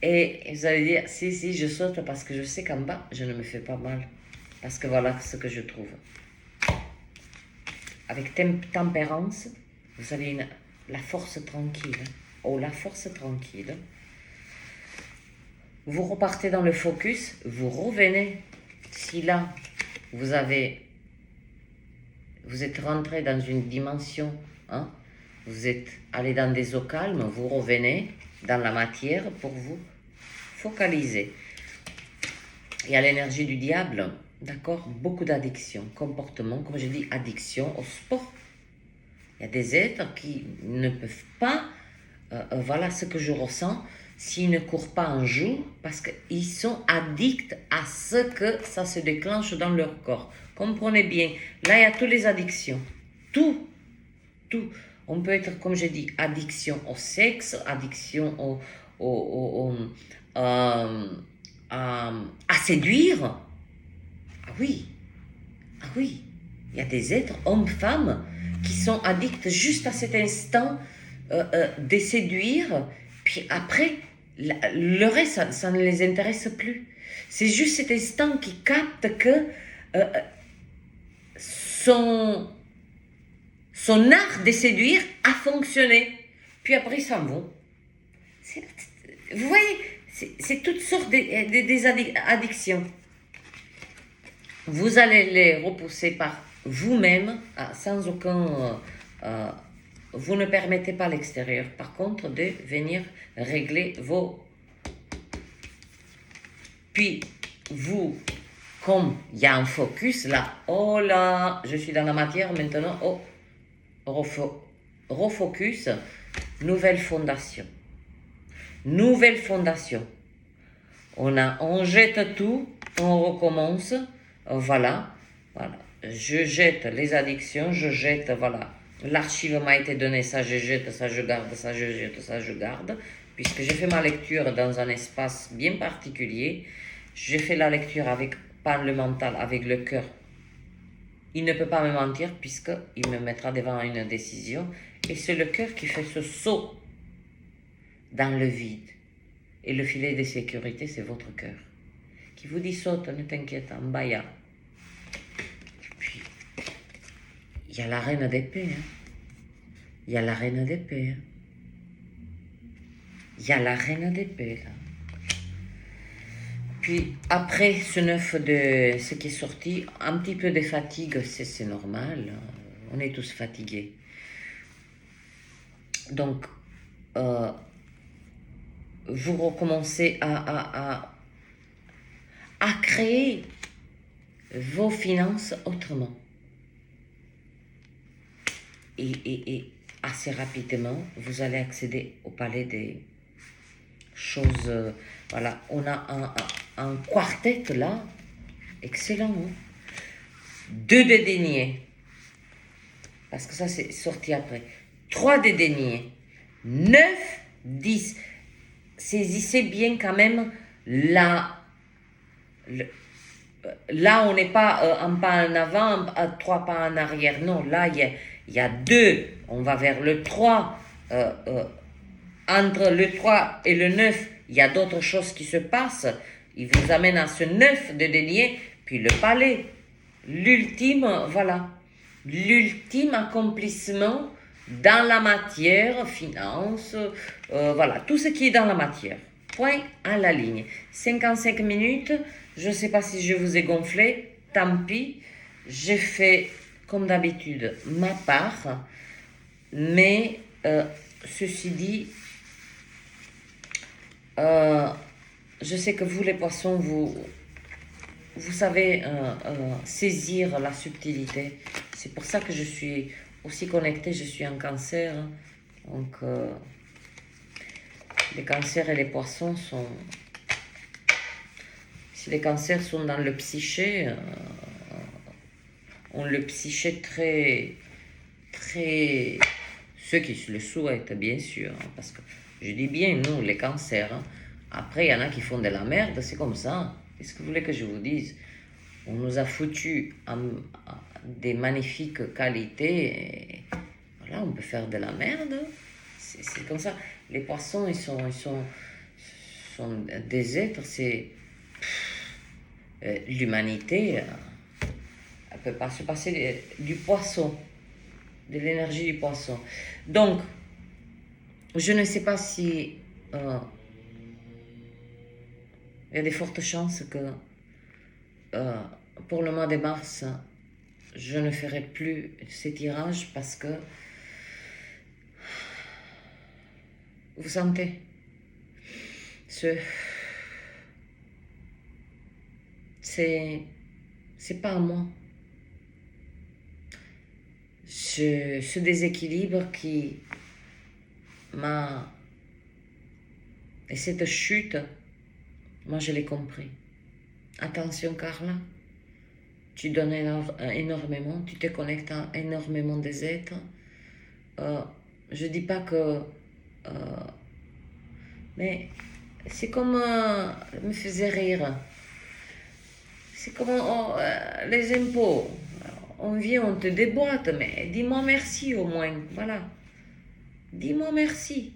Speaker 1: et vous allez dire, « Si, je saute parce que je sais qu'en bas, je ne me fais pas mal. » Parce que voilà ce que je trouve. Avec tempérance, vous avez la force tranquille. Oh, la force tranquille. Vous repartez dans le focus, vous revenez. Si là, vous êtes rentré dans une dimension, hein, vous êtes allé dans des eaux calmes, vous revenez dans la matière pour vous focaliser. Il y a l'énergie du diable, d'accord? Beaucoup d'addictions, comportements, comme je dis, addiction au sport. Il y a des êtres qui ne peuvent pas, voilà ce que je ressens, s'ils ne courent pas un jour, parce qu'ils sont addicts à ce que ça se déclenche dans leur corps. Comprenez bien, là il y a toutes les addictions, tout. On peut être, comme je dis, addiction au sexe, addiction à séduire. Ah oui, il y a des êtres, hommes, femmes, qui sont addicts juste à cet instant de séduire, puis après, le reste, ça ne les intéresse plus. C'est juste cet instant qui capte que son art de séduire a fonctionné. Puis après, ils s'en vont. Vous voyez, c'est toutes sortes des addictions. Vous allez les repousser par vous-même, sans aucun... vous ne permettez pas à l'extérieur, par contre, de venir régler vos... Puis, vous, comme il y a un focus là, oh là, je suis dans la matière maintenant, oh, refocus, nouvelle fondation. Nouvelle fondation. On jette tout, on recommence, voilà. Je jette les addictions, je jette, voilà. L'archive m'a été donnée, ça je jette, ça je garde, ça je jette, ça je garde. Puisque j'ai fait ma lecture dans un espace bien particulier, j'ai fait la lecture avec, pas le mental, avec le cœur. Il ne peut pas me mentir puisqu'il me mettra devant une décision. Et c'est le cœur qui fait ce saut dans le vide. Et le filet de sécurité, c'est votre cœur. Qui vous dit saute, ne t'inquiète, en bas, il y a. Puis, il y a la reine d'épée. Hein. Il y a la reine d'épée. Hein. Il y a la reine d'épée, là. Puis, après ce 9 de ce qui est sorti, un petit peu de fatigue, c'est normal. On est tous fatigués. Donc, vous recommencez à créer vos finances autrement. Et assez rapidement, vous allez accéder au palais des choses. Voilà, on a un quartet là, excellent. Hein? 2 de deniers, parce que ça c'est sorti après. 3 de deniers, 9, 10. Saisissez bien quand même là. Là, on n'est pas un pas en avant, 3 pas en arrière. Non, là, il y a 2. On va vers le 3. Entre le 3 et le 9, il y a d'autres choses qui se passent. Il vous amène à ce 9 de denier, puis le palais. L'ultime, voilà. L'ultime accomplissement dans la matière, finance, voilà, tout ce qui est dans la matière. Point à la ligne. 55 minutes, je ne sais pas si je vous ai gonflé, tant pis. J'ai fait, comme d'habitude, ma part, mais ceci dit, je sais que vous, les poissons, vous savez saisir la subtilité. C'est pour ça que je suis aussi connectée, je suis en cancer. Donc, les cancers et les poissons sont... Si les cancers sont dans le psyché, ont le psyché très... très... Ceux qui le souhaitent, bien sûr. Hein, parce que je dis bien, nous, les cancers. Hein. Après, il y en a qui font de la merde, c'est comme ça. Qu'est-ce que vous voulez que je vous dise? On nous a foutu des magnifiques qualités. Et voilà, on peut faire de la merde. C'est comme ça. Les poissons, ils sont des êtres. C'est l'humanité. Elle peut pas se passer du poisson, de l'énergie du poisson. Donc, je ne sais pas si il y a des fortes chances que pour le mois de mars, je ne ferai plus ces tirages parce que vous sentez c'est pas à moi. Ce déséquilibre qui m'a... Et cette chute, moi je l'ai compris. Attention Carla, tu donnes énormément, tu te connectes à énormément des êtres. Je dis pas que... mais c'est comme... me faisait rire. C'est comme les impôts. On vient, on te déboîte, mais dis-moi merci au moins. Voilà. Dis-moi merci.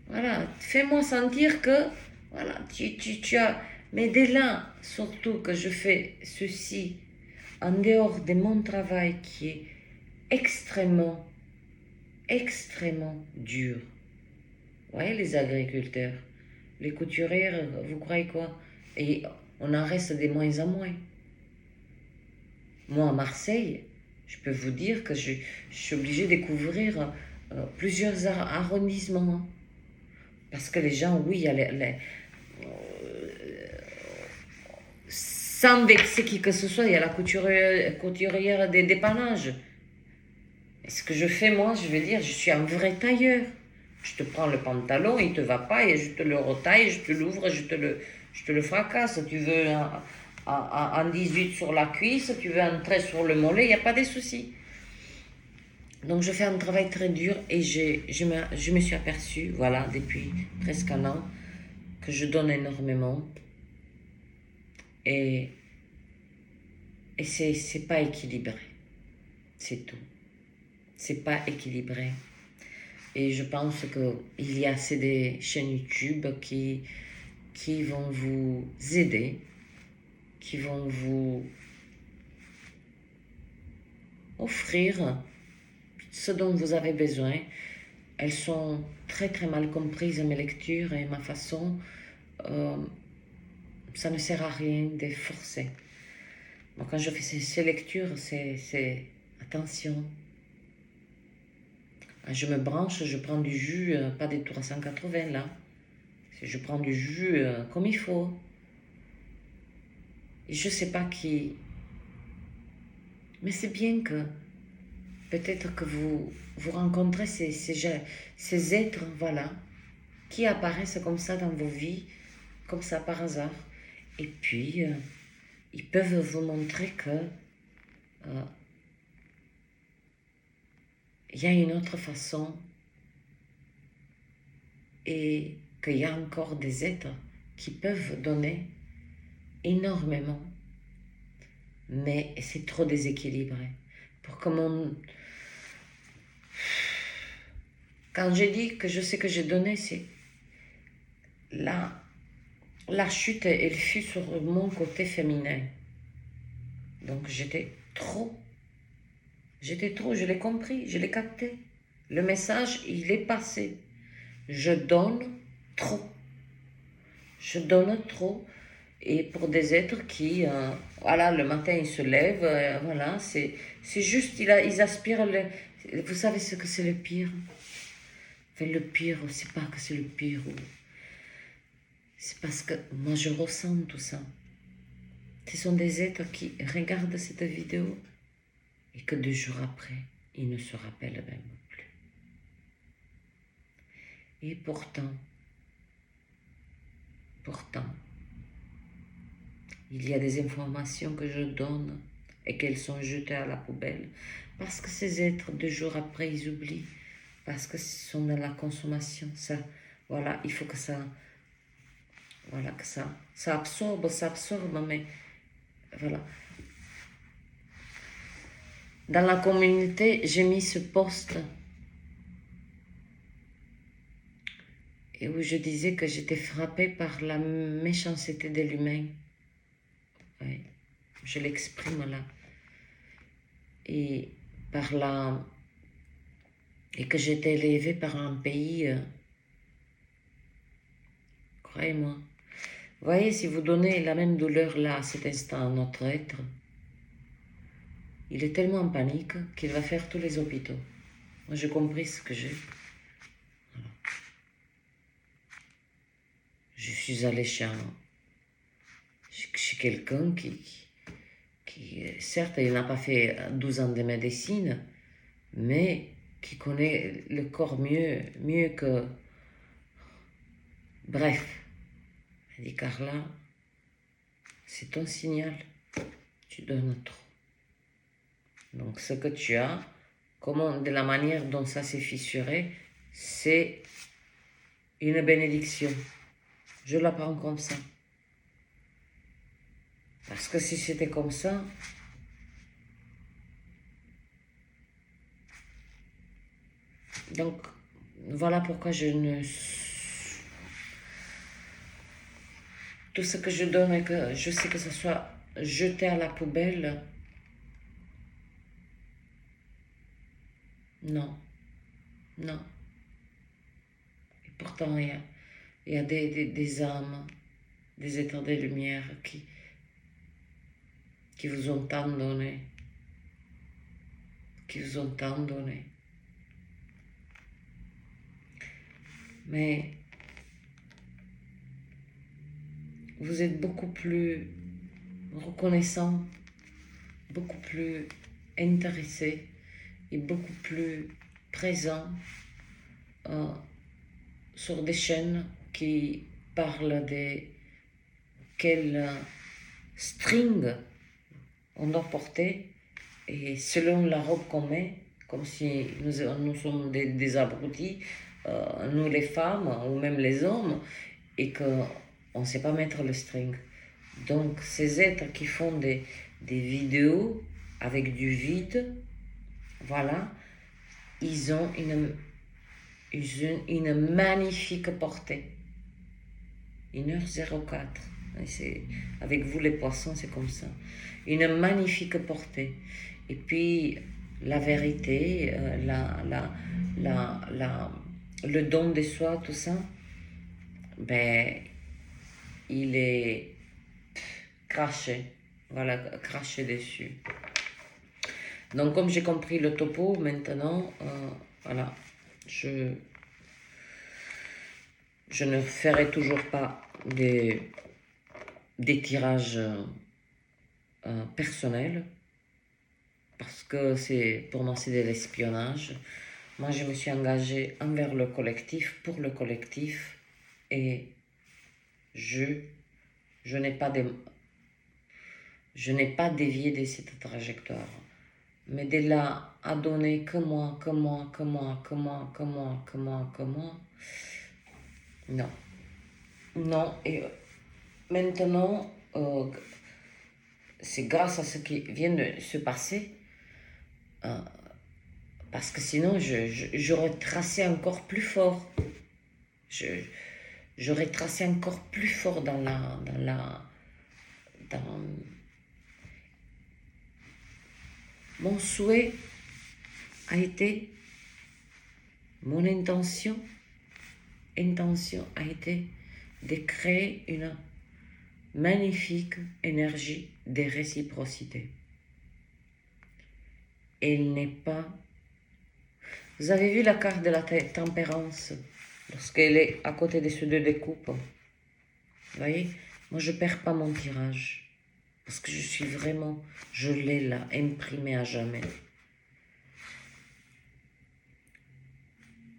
Speaker 1: Voilà. Fais-moi sentir que, voilà, tu as... Mais dès là, surtout que je fais ceci en dehors de mon travail qui est extrêmement, extrêmement dur. Vous voyez les agriculteurs, les couturières, vous croyez quoi? Et on en reste de moins en moins. Moi, à Marseille, je peux vous dire que je suis obligée de couvrir plusieurs arrondissements. Hein. Parce que les gens, oui, il y a sans vexer qui que ce soit, il y a la couturière des dépannages. Et ce que je fais, moi, je vais dire, je suis un vrai tailleur. Je te prends le pantalon, il ne te va pas, et je te le retaille, je te l'ouvre, je te le fracasse. Tu veux en 18 sur la cuisse, tu veux un trait sur le mollet, il n'y a pas de souci. Donc je fais un travail très dur et je me suis aperçue, voilà, depuis presque un an, que je donne énormément. Et c'est pas équilibré. C'est tout. C'est pas équilibré. Et je pense qu'il y a assez de chaînes YouTube qui vont vous aider, qui vont vous offrir ce dont vous avez besoin. Elles sont très très mal comprises, mes lectures et ma façon. Ça ne sert à rien de forcer. Moi, quand je fais ces lectures, c'est attention. Je me branche, je prends du jus, pas des 380 là. Je prends du jus comme il faut. Et je sais pas qui... Mais c'est bien que peut-être que vous rencontrez ces êtres, voilà, qui apparaissent comme ça dans vos vies, comme ça par hasard. Et puis, ils peuvent vous montrer que il y a une autre façon et qu'il y a encore des êtres qui peuvent donner énormément, mais c'est trop déséquilibré. Pour que mon... Quand j'ai dit que je sais que j'ai donné, c'est la chute, elle fut sur mon côté féminin. Donc j'étais trop, je l'ai compris, je l'ai capté. Le message, il est passé. Je donne trop. Je donne trop. Et pour des êtres qui, voilà, le matin, ils se lèvent, voilà, c'est juste, ils aspirent, vous savez ce que c'est le pire? Enfin, le pire, c'est pas que c'est le pire, c'est parce que moi, je ressens tout ça. Ce sont des êtres qui regardent cette vidéo et que 2 jours après, ils ne se rappellent même plus. Et pourtant, il y a des informations que je donne et qu'elles sont jetées à la poubelle parce que ces êtres, 2 jours après, ils oublient, parce que ce sont dans la consommation. Ça, voilà, il faut que ça, voilà, que ça absorbe, mais voilà. Dans la communauté, j'ai mis ce post et où je disais que j'étais frappée par la méchanceté de l'humain. Ouais, je l'exprime là. Et et que j'étais élevée par un pays, croyez-moi. Vous voyez, si vous donnez la même douleur là, à cet instant, à notre être, il est tellement en panique qu'il va faire tous les hôpitaux. Moi, j'ai compris ce que j'ai. Voilà. Je suis allée chez quelqu'un qui, certes, il n'a pas fait 12 ans de médecine, mais qui connaît le corps mieux que... Bref, elle dit, Carla, c'est ton signal, tu donnes trop. Donc ce que tu as, de la manière dont ça s'est fissuré, c'est une bénédiction. Je la prends comme ça. Parce que si c'était comme ça, donc voilà pourquoi je ne... Tout ce que je donne et que je sais que ce soit jeté à la poubelle, non, non. Et pourtant, il y a des âmes, des êtres de lumière qui vous ont tant donné, Mais vous êtes beaucoup plus reconnaissant, beaucoup plus intéressé et beaucoup plus présent sur des chaînes qui parlent de quel string on doit porter et selon la robe qu'on met, comme si nous sommes des abrutis, nous les femmes ou même les hommes, et qu'on ne sait pas mettre le string. Donc ces êtres qui font des vidéos avec du vide, voilà, ils ont une magnifique portée. 1h04. Avec vous les poissons, c'est comme ça. Une magnifique portée. Et puis la vérité, le don de soi, tout ça, ben, il est craché. Voilà, craché dessus. Donc comme j'ai compris le topo, maintenant, voilà, Je ne ferai toujours pas des tirages personnels parce que pour moi c'est de l'espionnage. Moi je me suis engagée envers le collectif, pour le collectif, et je n'ai pas dévié de cette trajectoire. Mais de là à donner que moi, non. Non, et maintenant, c'est grâce à ce qui vient de se passer, parce que sinon, j'aurais tracé encore plus fort. J'aurais tracé encore plus fort mon souhait a été, mon intention a été de créer une magnifique énergie de réciprocité. Elle n'est pas... Vous avez vu la carte de la tempérance lorsqu'elle est à côté de ce 2 de coupe. Vous voyez, moi je ne perds pas mon tirage parce que je l'ai là, imprimé à jamais.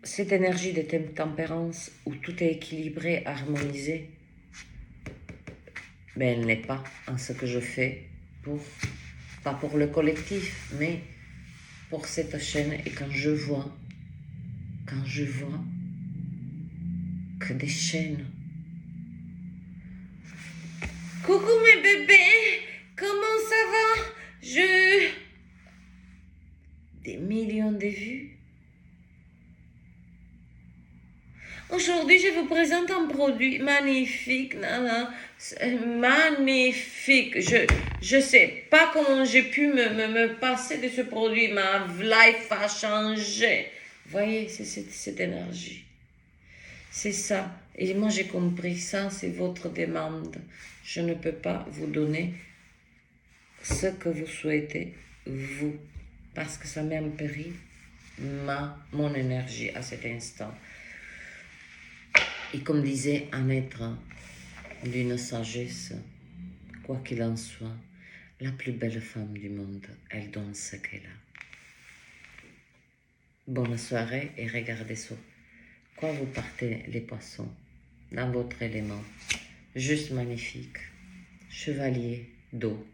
Speaker 1: Cette énergie de tempérance où tout est équilibré, harmonisé, mais elle n'est pas en ce que je fais pas pour le collectif, mais pour cette chaîne. Et quand je vois que des chaînes... Coucou mes bébés, comment ça va? Des millions de vues. Aujourd'hui, je vous présente un produit magnifique, magnifique. Je sais pas comment j'ai pu me passer de ce produit. Ma life a changé. Vous voyez, c'est cette énergie. C'est ça. Et moi, j'ai compris ça, c'est votre demande. Je ne peux pas vous donner ce que vous souhaitez, vous. Parce que ça met en péril mon énergie à cet instant. Et comme disait un être d'une sagesse, quoi qu'il en soit, la plus belle femme du monde, elle donne ce qu'elle a. Bonne soirée et regardez ça. Quoi vous partez les poissons dans votre élément. Juste magnifique. Chevalier d'eau,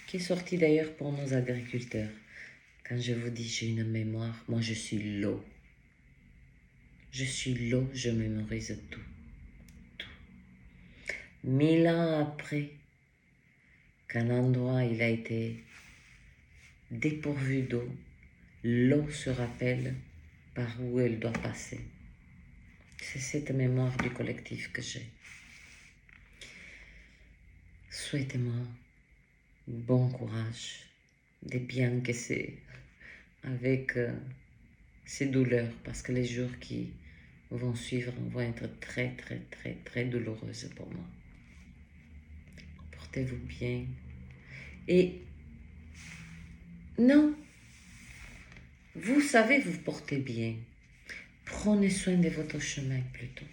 Speaker 1: qui est sorti d'ailleurs pour nos agriculteurs. Quand je vous dis j'ai une mémoire, moi je suis l'eau. Je suis l'eau, je mémorise tout. 1000 ans après qu'un endroit il a été dépourvu d'eau, l'eau se rappelle par où elle doit passer. C'est cette mémoire du collectif que j'ai. Souhaitez-moi bon courage, de bien encaisser avec ces douleurs, parce que les jours qui vont suivre vont être très, très, très, très douloureuses pour moi. Portez-vous bien. Et non, vous savez vous porter bien. Prenez soin de votre chemin plutôt.